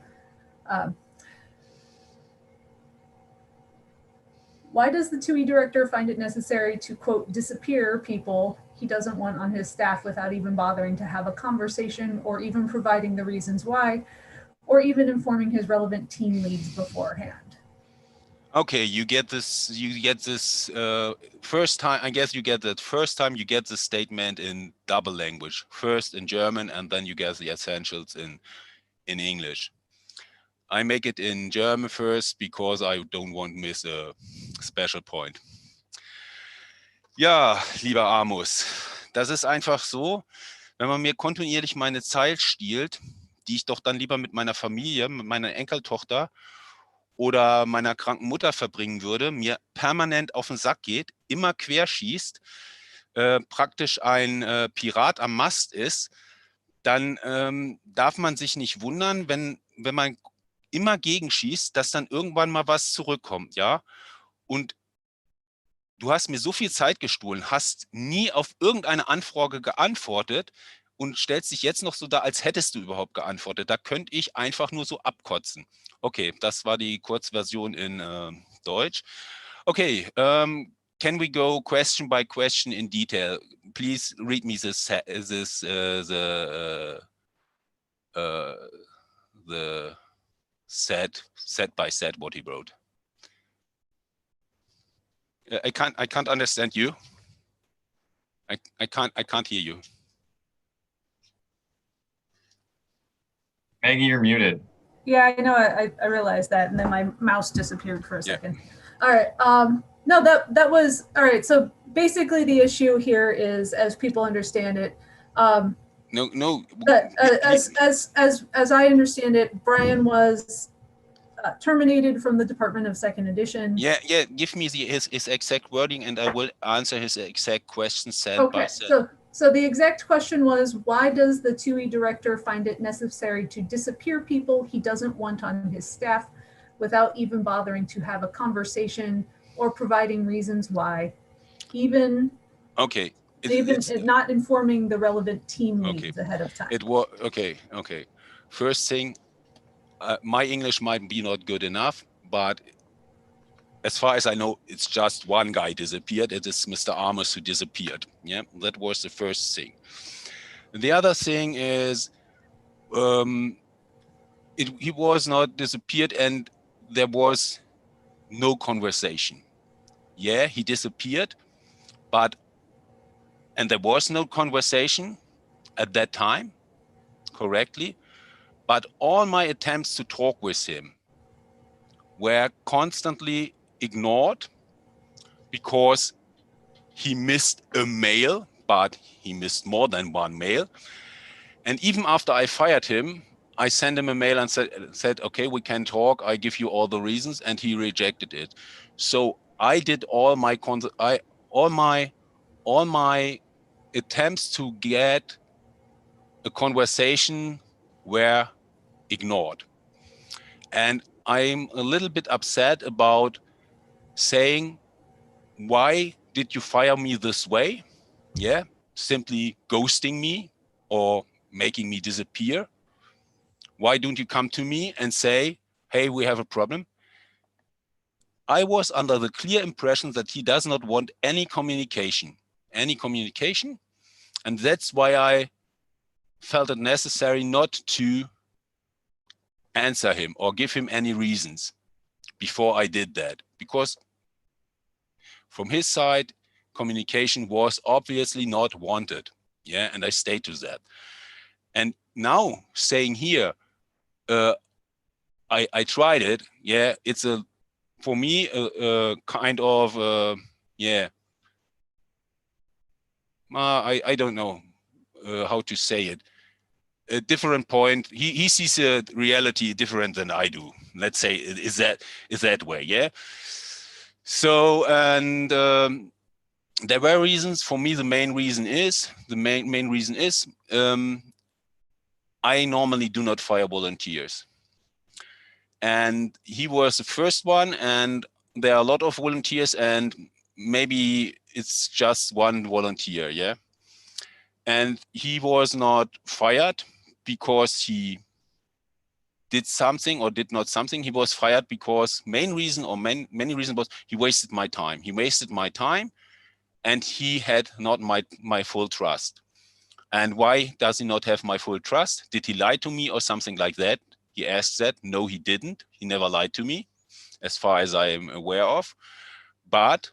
Why does the 2E director find it necessary to, quote, disappear people he doesn't want on his staff without even bothering to have a conversation or even providing the reasons why, or even informing his relevant team leads beforehand? Okay, you get this first time, I guess you get that first time you get the statement in double language, first in German and then you get the essentials in English. I make it in German first because I don't want to miss a special point. Ja, lieber Amos, das ist einfach so, wenn man mir kontinuierlich meine Zeit stiehlt, die ich doch dann lieber mit meiner Familie, mit meiner Enkeltochter oder meiner kranken Mutter verbringen würde, mir permanent auf den Sack geht, immer querschießt, praktisch ein Pirat am Mast ist, dann darf man sich nicht wundern, wenn man immer gegenschießt, dass dann irgendwann mal was zurückkommt, ja? Und du hast mir so viel Zeit gestohlen, hast nie auf irgendeine Anfrage geantwortet und stellst dich jetzt noch so da, als hättest du überhaupt geantwortet. Da könnte ich einfach nur so abkotzen. Okay, das war die Kurzversion in Deutsch. Okay, can we go question by question in detail? Please read me the set by set what he wrote. I can't understand you. I can't hear you. Maggie, you're muted. Yeah, I know. I realized that, and then my mouse disappeared for a second. All right. No, that was all right. So basically, the issue here is, as people understand it, no. As I understand it, Brian was terminated from the Department of Second Edition. Yeah. Give me his exact wording, and I will answer his exact question set by set. So the exact question was, why does the 2E director find it necessary to disappear people he doesn't want on his staff without even bothering to have a conversation or providing reasons why, even Okay. not informing the relevant team Okay. leads ahead of time? It was okay. Okay. First thing, my English might be not good enough, but as far as I know, it's just one guy disappeared. It is Mr. Amos who disappeared. Yeah, that was the first thing. The other thing is, he was not disappeared, and there was no conversation. Yeah, he disappeared, and there was no conversation at that time, correctly. But all my attempts to talk with him were constantly ignored because he missed a mail, but he missed more than one mail. And even after I fired him, I sent him a mail and said, okay, we can talk. I give you all the reasons, and he rejected it. So I did all my attempts to get a conversation were ignored. And I'm a little bit upset about saying, why did you fire me this way? Yeah, simply ghosting me or making me disappear. Why don't you come to me and say, hey, we have a problem? I was under the clear impression that he does not want any communication. And that's why I felt it necessary not to answer him or give him any reasons before I did that. Because from his side, communication was obviously not wanted. Yeah, and I stayed to that. And now saying here, I tried it. Yeah, it's for me a kind of yeah. I don't know how to say it. A different point. He sees a reality different than I do. Let's say is that way. Yeah. So and there were reasons. For me, the main reason is I normally do not fire volunteers. And he was the first one, and there are a lot of volunteers, and maybe it's just one volunteer, yeah? And he was not fired because he did something or did not something. He was fired because many reasons was he wasted my time. He wasted my time, and he had not my full trust. And why does he not have my full trust? Did he lie to me or something like that? He asked that. No, he didn't. He never lied to me, as far as I am aware of. But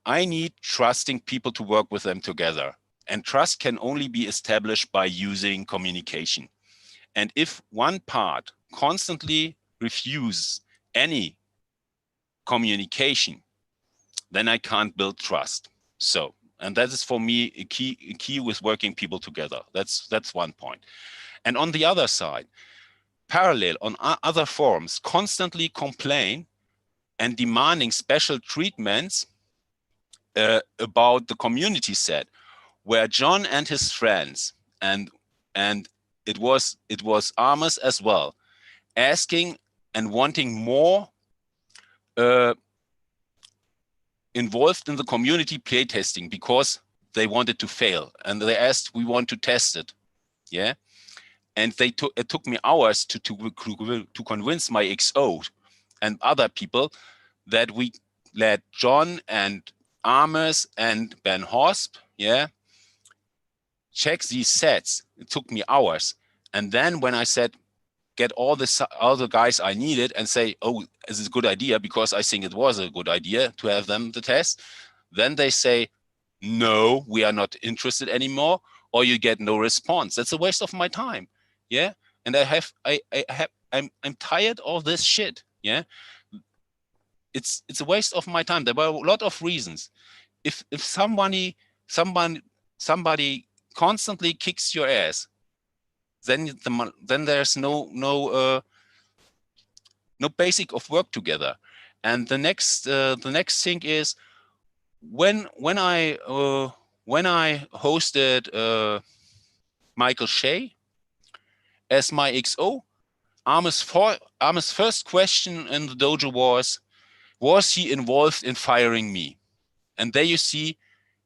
I need trusting people to work with them together. And trust can only be established by using communication. And if one part constantly refuses any communication, then I can't build trust. So, and that is for me a key with working people together. That's one point. And on the other side, parallel on other forums, constantly complain and demanding special treatments about the community set, where John and his friends and it was Amos as well, asking and wanting more involved in the community playtesting because they wanted to fail, and they asked, we want to test it, yeah. And it took me hours to convince my XO and other people that we let John and Amos and Ben Hosp, yeah, check these sets. It took me hours. And then when I said, get all the guys I needed and say, oh, this is a good idea, because I think it was a good idea to have them the test, then they say, no, we are not interested anymore, or you get no response. That's a waste of my time. Yeah. And I'm tired of this shit. Yeah. It's a waste of my time. There were a lot of reasons. If somebody constantly kicks your ass, then there's no basic of work together. And the next thing is when when I hosted Michael Shea as my XO, Armin's first question in the dojo was he involved in firing me? And there you see,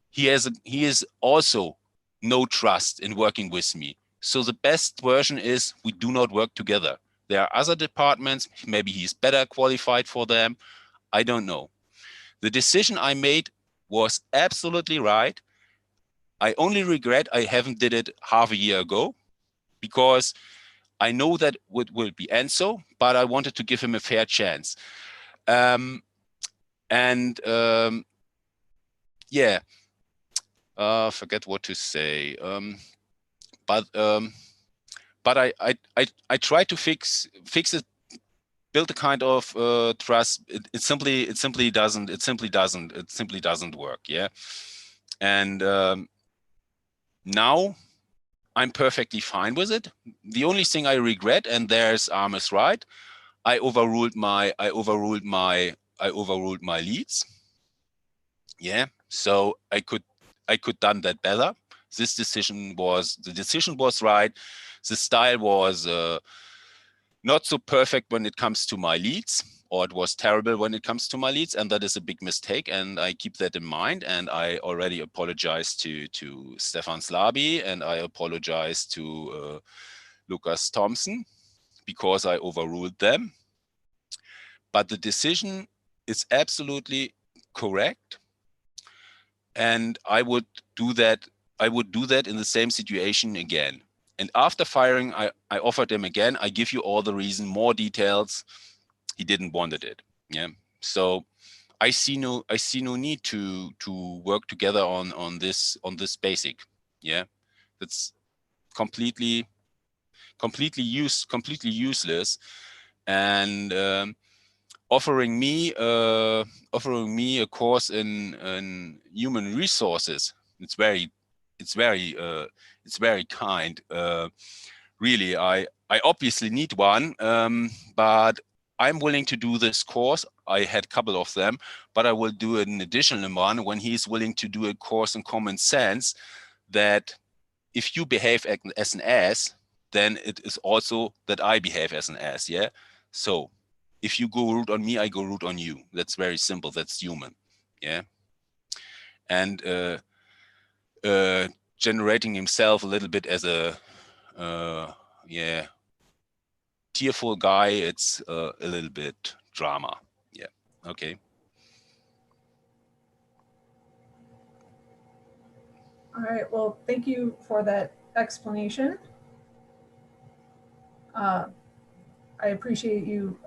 he is also no trust in working with me. So the best version is we do not work together. There are other departments, maybe he's better qualified for them. I don't know. The decision I made was absolutely right. I only regret I haven't did it half a year ago, because I know that it will be Enzo, but I wanted to give him a fair chance. Yeah, forget what to say. But I try to fix it, build a kind of trust. It simply doesn't work. Yeah, and now I'm perfectly fine with it. The only thing I regret, and there's Armis right, I overruled my leads. Yeah, so I could done that better. The decision was right. The style was not so perfect when it comes to my leads, or it was terrible when it comes to my leads, and that is a big mistake, and I keep that in mind. And I already apologized to Stefan Slaby, and I apologized to Lucas Thompson, because I overruled them. But the decision is absolutely correct, and I would do that in the same situation again. And after firing, I offered him again, I give you all the reason, more details. He didn't wanted it. Yeah. So I see no need to work together on this basic. Yeah. That's completely useless. And offering me a course in human resources, it's very kind. Really, I obviously need one, but I'm willing to do this course. I had a couple of them, but I will do an additional one when he's willing to do a course in common sense, that if you behave as an ass, then it is also that I behave as an ass. Yeah. So if you go rude on me, I go rude on you. That's very simple. That's human. Yeah. And generating himself a little bit as a tearful guy, it's a little bit drama. Yeah. Okay. All right, well, thank you for that explanation. I appreciate you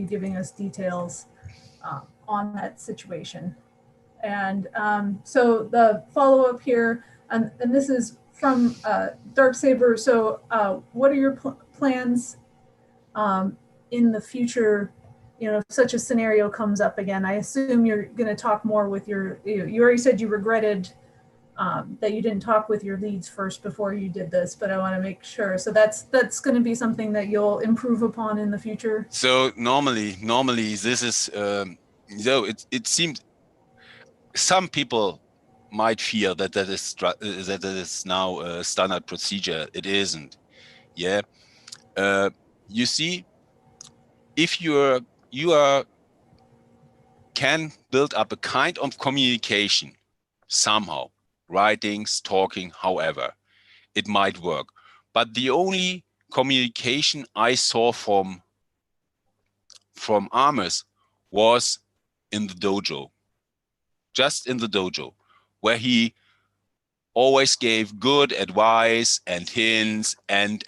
giving us details on that situation. And so the follow-up here, and this is from Darksaber. So what are your plans in the future? You know, if such a scenario comes up again, I assume you're going to talk more with your, you already said you regretted that you didn't talk with your leads first before you did this, but I want to make sure. So that's going to be something that you'll improve upon in the future. So normally this is, it seems some people might fear that is now a standard procedure. It isn't. Yeah. You see, if you can build up a kind of communication somehow, writings, talking, however, it might work. But the only communication I saw from Armis was in the dojo, just in the dojo, where he always gave good advice and hints and.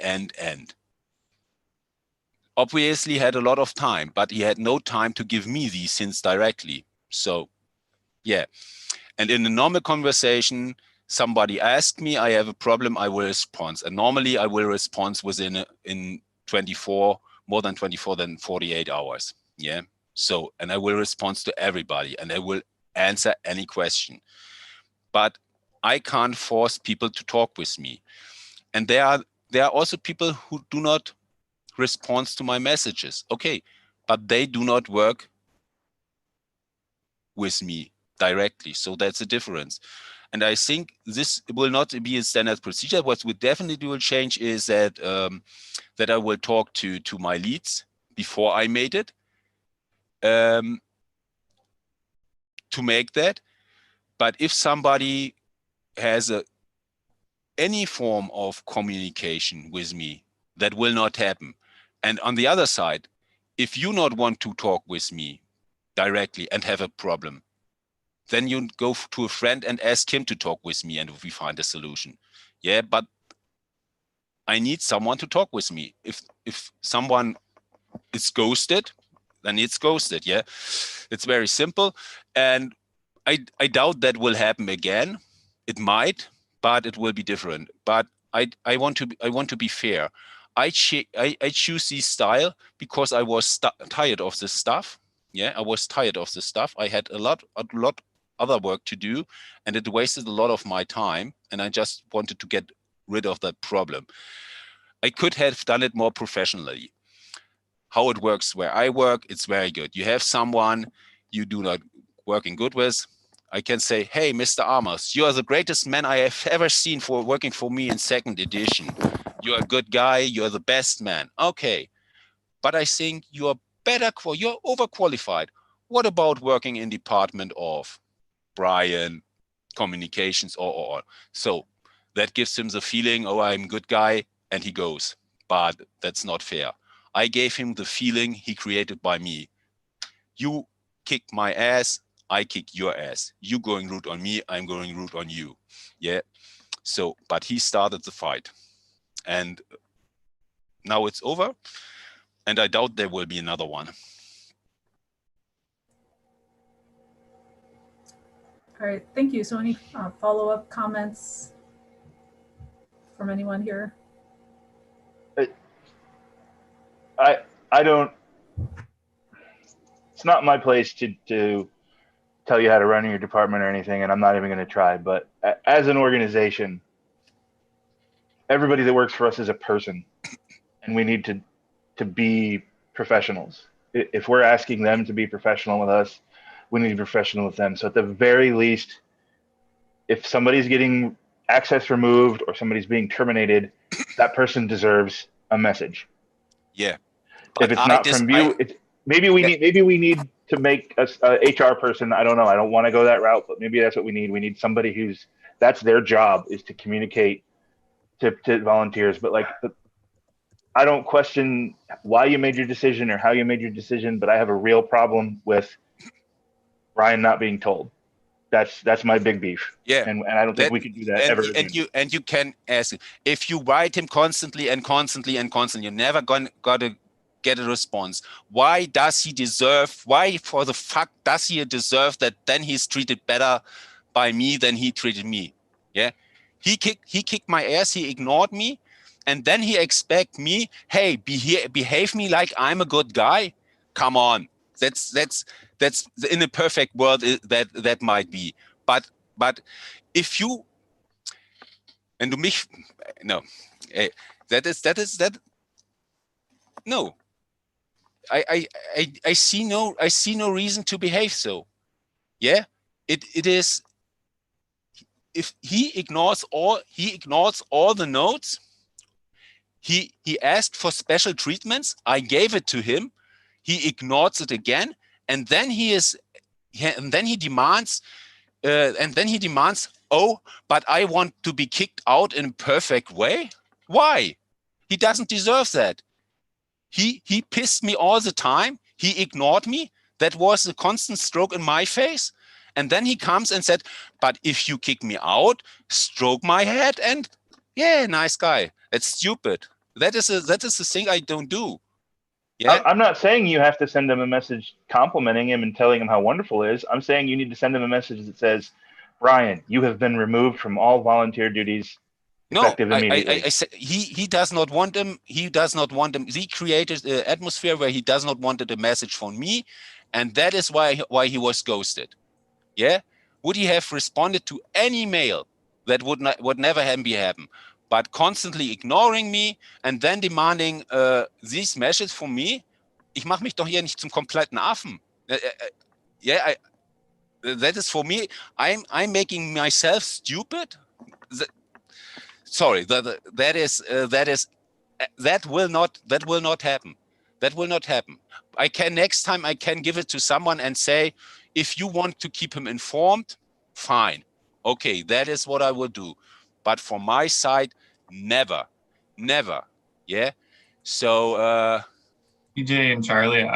Obviously had a lot of time, but he had no time to give me these hints directly. So, yeah. And in a normal conversation, somebody asked me, I have a problem, I will respond. And normally I will respond within more than 24 than 48 hours. Yeah. So, and I will respond to everybody and I will answer any question. But I can't force people to talk with me. And there are also people who do not respond to my messages. Okay, but they do not work with me directly. So that's a difference. And I think this will not be a standard procedure. What we definitely will change is that that I will talk to my leads before I made it to make that. But if somebody has any form of communication with me, that will not happen. And on the other side, if you not want to talk with me directly and have a problem, then you go to a friend and ask him to talk with me and we find a solution. Yeah, but I need someone to talk with me. If someone is ghosted, then it's ghosted. Yeah, it's very simple. And I doubt that will happen again. It might, but it will be different. But I want to be fair. I choose this style because I was tired of this stuff. Yeah, I was tired of this stuff. I had a lot other work to do, and it wasted a lot of my time. And I just wanted to get rid of that problem. I could have done it more professionally. How it works where I work, it's very good. You have someone you do not working good with. I can say, hey, Mr. Amos, you are the greatest man I have ever seen for working for me in 2nd edition. You're a good guy. You're the best man. Okay. But I think you're you're overqualified. What about working in department of Brian, communications, or? So that gives him the feeling, oh, I'm a good guy, and he goes. But that's not fair. I gave him the feeling he created by me. You kick my ass, I kick your ass. You going rude on me, I'm going rude on you. Yeah. So, but he started the fight. And now it's over. And I doubt there will be another one. All right, thank you. So any follow-up comments from anyone here? I don't, it's not my place to tell you how to run your department or anything, and I'm not even going to try, but as an organization, everybody that works for us is a person, and we need to be professionals. If we're asking them to be professional with us, we need to be professional with them. So at the very least, if somebody's getting access removed or somebody's being terminated, that person deserves a message. Yeah. If it's not from you, maybe we need to make a HR person. I don't know. I don't want to go that route, but maybe that's what we need. We need somebody that's their job, is to communicate to volunteers. But like, I don't question why you made your decision or how you made your decision, but I have a real problem with Ryan not being told. That's my big beef. Yeah. And I don't think we can do that ever again. And you can ask, if you write him constantly and constantly and constantly, you're never gotta get a response. Why does he deserve, why for the fuck does he deserve that then he's treated better by me than he treated me? Yeah. He kicked my ass, he ignored me, and then he expect me, hey, behave me like I'm a good guy. Come on. That's in a perfect world that might be. But if you, and mich, no, that no. I see no reason to behave so. Yeah, it is. If he ignores all the notes, he asked for special treatments. I gave it to him. He ignores it again, and then he demands. Oh, but I want to be kicked out in a perfect way. Why? He doesn't deserve that. He pissed me all the time. He ignored me. That was a constant stroke in my face. And then he comes and said, but if you kick me out, stroke my head and yeah, nice guy. That's stupid. That is the thing I don't do. Yeah. I'm not saying you have to send him a message complimenting him and telling him how wonderful it is. I'm saying you need to send him a message that says, Brian, you have been removed from all volunteer duties. No, I said he does not want them. He does not want them. He created an atmosphere where he does not want a message from me, and that is why he was ghosted. Yeah, would he have responded to any mail? That would never happen. But constantly ignoring me and then demanding these messages from me. Ich mache mich doch hier nicht zum kompletten Affen. Yeah, That is for me. I'm making myself stupid. Sorry, that will not happen. That will not happen. Next time I can give it to someone and say, if you want to keep him informed, fine. Okay, that is what I will do. But from my side, never. Yeah. So TJ and Charlie,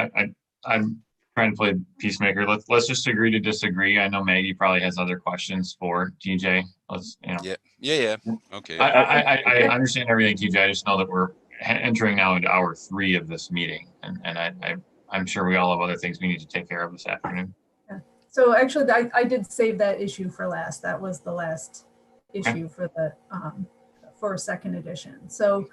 I'm trying to play peacemaker. Let's just agree to disagree. I know Maggie probably has other questions for TJ. Let's, you know. Yeah. Okay. I understand everything, TJ. I just know that we're entering now into hour 3 of this meeting, and I'm sure we all have other things we need to take care of this afternoon. Yeah. So actually, I did save that issue for last. That was the last issue for the for second edition. So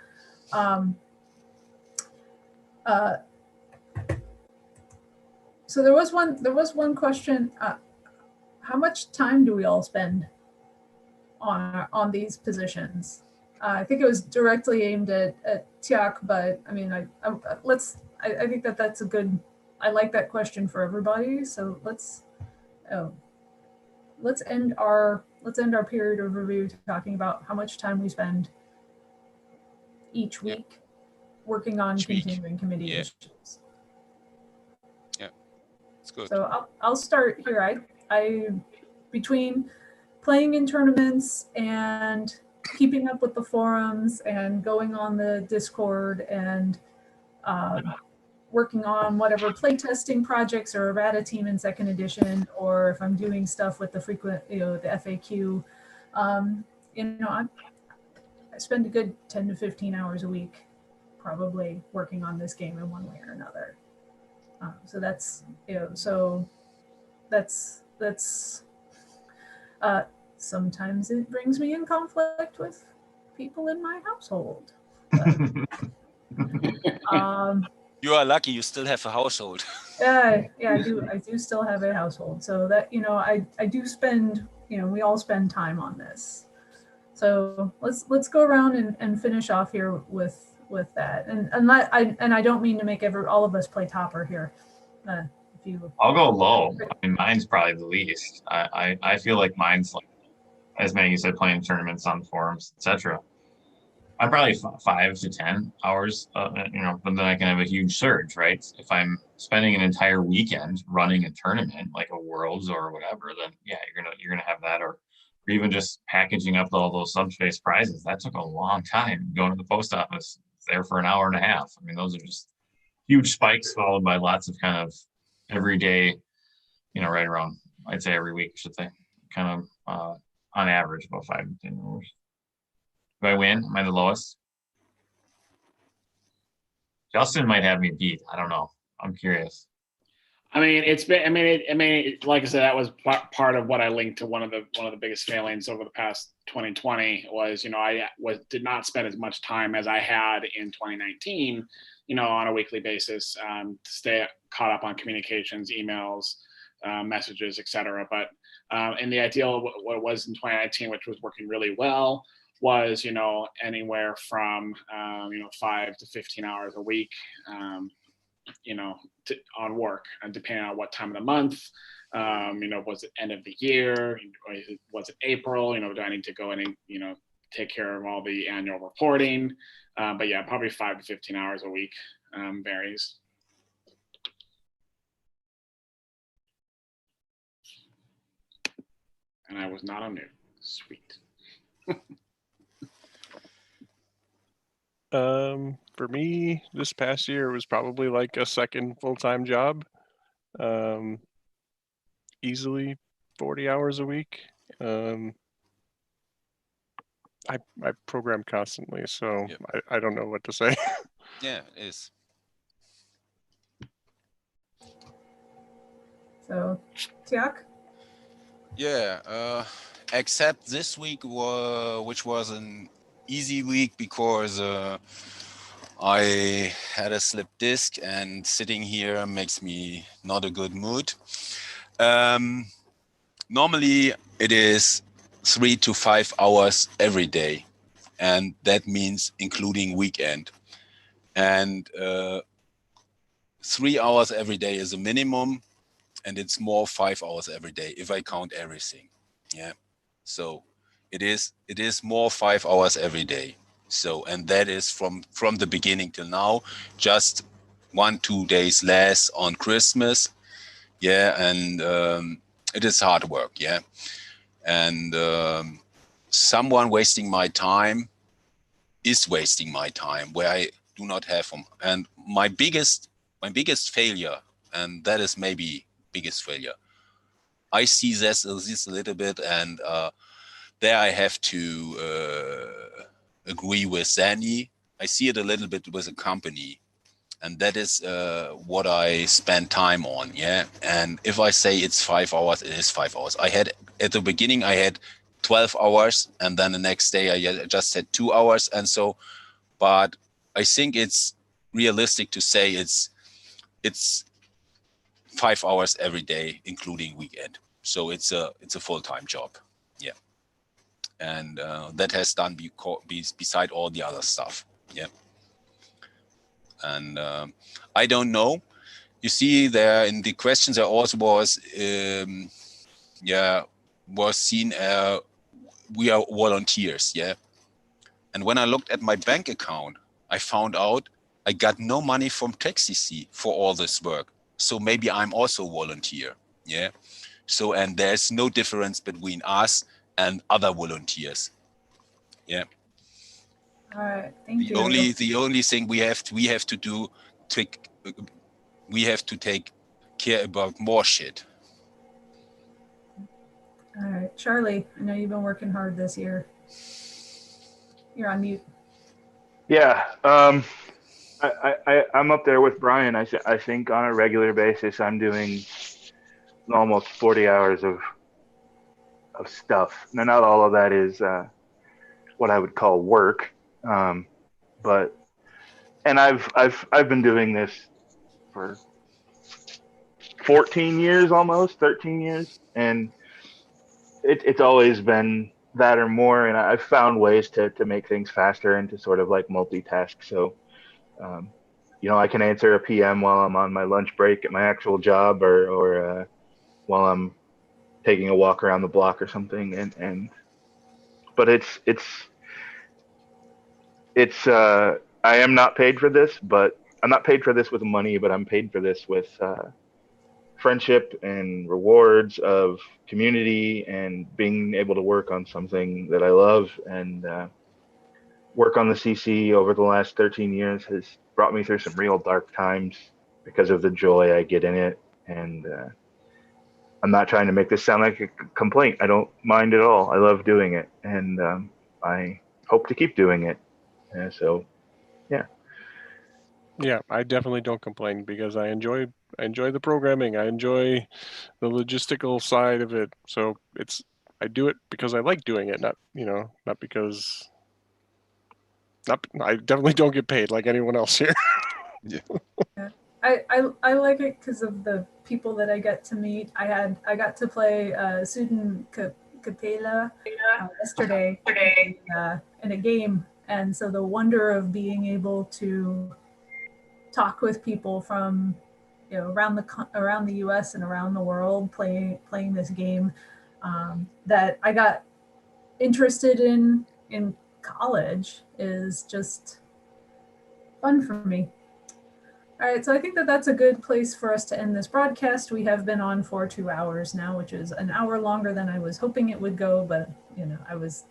so there was one question. How much time do we all spend on these positions? I think it was directly aimed at Tiak, but I mean, I think that's a good. I like that question for everybody. So let's end our period of review talking about how much time we spend each week working on continuing committee issues. Yeah, it's good. So I'll start here. I between playing in tournaments and keeping up with the forums and going on the Discord and working on whatever playtesting projects or errata team in second edition, or if I'm doing stuff with the frequent, the FAQ, I spend a good 10 to 15 hours a week probably working on this game in one way or another. So that's, that's sometimes it brings me in conflict with people in my household. But, you are lucky you still have a household. yeah, I do still have a household. So that, I do spend, we all spend time on this. So let's go around and finish off here with that. And I don't mean to make all of us play topper here. I'll go low. I mean, mine's probably the least. I feel like mine's, like, as Maggie said, playing tournaments on forums, etc. I'm probably 5 to 10 hours, but then I can have a huge surge, right? If I'm spending an entire weekend running a tournament like a Worlds or whatever, then yeah, you're gonna have that, or even just packaging up all those subspace prizes. That took a long time. Going to the post office, there for an hour and a half. I mean, those are just huge spikes followed by lots of kind of everyday, right around, I'd say every week, I should say, kind of on average about 5 to 10 hours. Do I win? Am I the lowest? Justin might have me beat. I don't know. I'm curious. I mean, like I said, that was part of what I linked to one of the biggest failings over the past 2020 was, I did not spend as much time as I had in 2019, on a weekly basis to stay caught up on communications, emails, messages, etc. But in the ideal, what it was in 2019, which was working really well, was anywhere from 5 to 15 hours a week on work, and depending on what time of the month, was it end of the year, or was it April, do I need to go in and take care of all the annual reporting, but yeah, probably 5 to 15 hours a week, varies. And I was not on mute. Sweet. For me, this past year, it was probably like a second full-time job. Easily 40 hours a week. I program constantly, so yep. I don't know what to say. Yeah, it is. So, Tiak? Yeah, except this week, which was an easy week because I had a slip disc, and sitting here makes me not a good mood. Normally it is 3 to 5 hours every day, and that means including weekend. And 3 hours every day is a minimum. and it's more 5 hours every day if I count everything. Yeah. So it is more 5 hours every day. So, and that is from the beginning till now, just 1-2 days less on Christmas. Yeah. And it is hard work. Yeah. And someone wasting my time is wasting my time where I do not have them. And my biggest failure, and that is maybe biggest failure, I see this a little bit, and there I have to agree with Zanny. I see it a little bit with a company, and that is what I spend time on. Yeah, and if I say it's 5 hours, it is 5 hours. I had at the beginning I had 12 hours, and then the next day I just had 2 hours, and so. But I think it's realistic to say it's 5 hours every day, including weekend. So it's a full-time job. Yeah, and that has done beside all the other stuff. Yeah, and I don't know. You see, there in the questions there also was was seen we are volunteers. Yeah, and when I looked at my bank account, I found out I got no money from TechCC for all this work. So maybe I'm also a volunteer. Yeah. So, and there's no difference between us and other volunteers. Yeah. All right, thank The you. the only thing we have to do, we have to take care about more shit. All right, Charlie, I know you've been working hard this year. You're on mute. Yeah. I'm up there with Brian. I think on a regular basis, I'm doing almost 40 hours of stuff. Now, not all of that is what I would call work, but and I've been doing this for 14 years, almost 13 years, and it's always been that or more. And I've found ways to make things faster and to sort of like multitask. So, I can answer a PM while I'm on my lunch break at my actual job, or while I'm taking a walk around the block or something. But I am not paid for this, but I'm not paid for this with money, but I'm paid for this with friendship and rewards of community and being able to work on something that I love. And work on the CC over the last 13 years has brought me through some real dark times because of the joy I get in it. And I'm not trying to make this sound like a complaint. I don't mind at all. I love doing it, and I hope to keep doing it. So, yeah. Yeah, I definitely don't complain because I enjoy the programming. I enjoy the logistical side of it. So I do it because I like doing it, not because I definitely don't get paid like anyone else here. Yeah. I like it because of the people that I get to meet. I got to play Sudin Capella yesterday in a game, and so the wonder of being able to talk with people from around the U.S. and around the world playing this game that I got interested in college is just fun for me. All right, so I think that that's a good place for us to end this broadcast. We have been on for 2 hours now, which is an hour longer than I was hoping it would go, but I was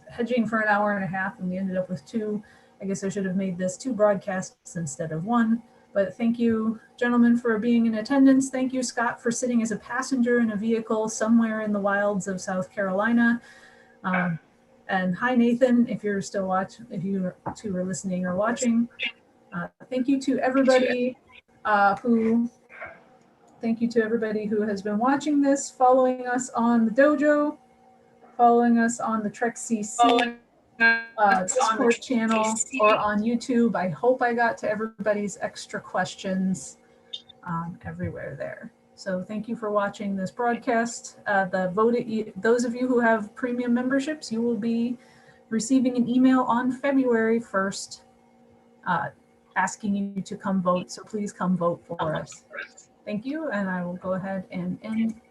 hedging for an hour and a half and we ended up with 2. I guess I should have made this 2 broadcasts instead of 1. But thank you, gentlemen, for being in attendance. Thank you, Scott, for sitting as a passenger in a vehicle somewhere in the wilds of South Carolina. And hi, Nathan, if you're still watching, if you two are listening or watching. Thank you to everybody who has been watching this, following us on the dojo, following us on the Trek CC Discord channel, or on YouTube. I hope I got to everybody's extra questions everywhere there. So thank you for watching this broadcast. Those of you who have premium memberships, you will be receiving an email on February 1st asking you to come vote. So please come vote for us. Thank you, and I will go ahead and end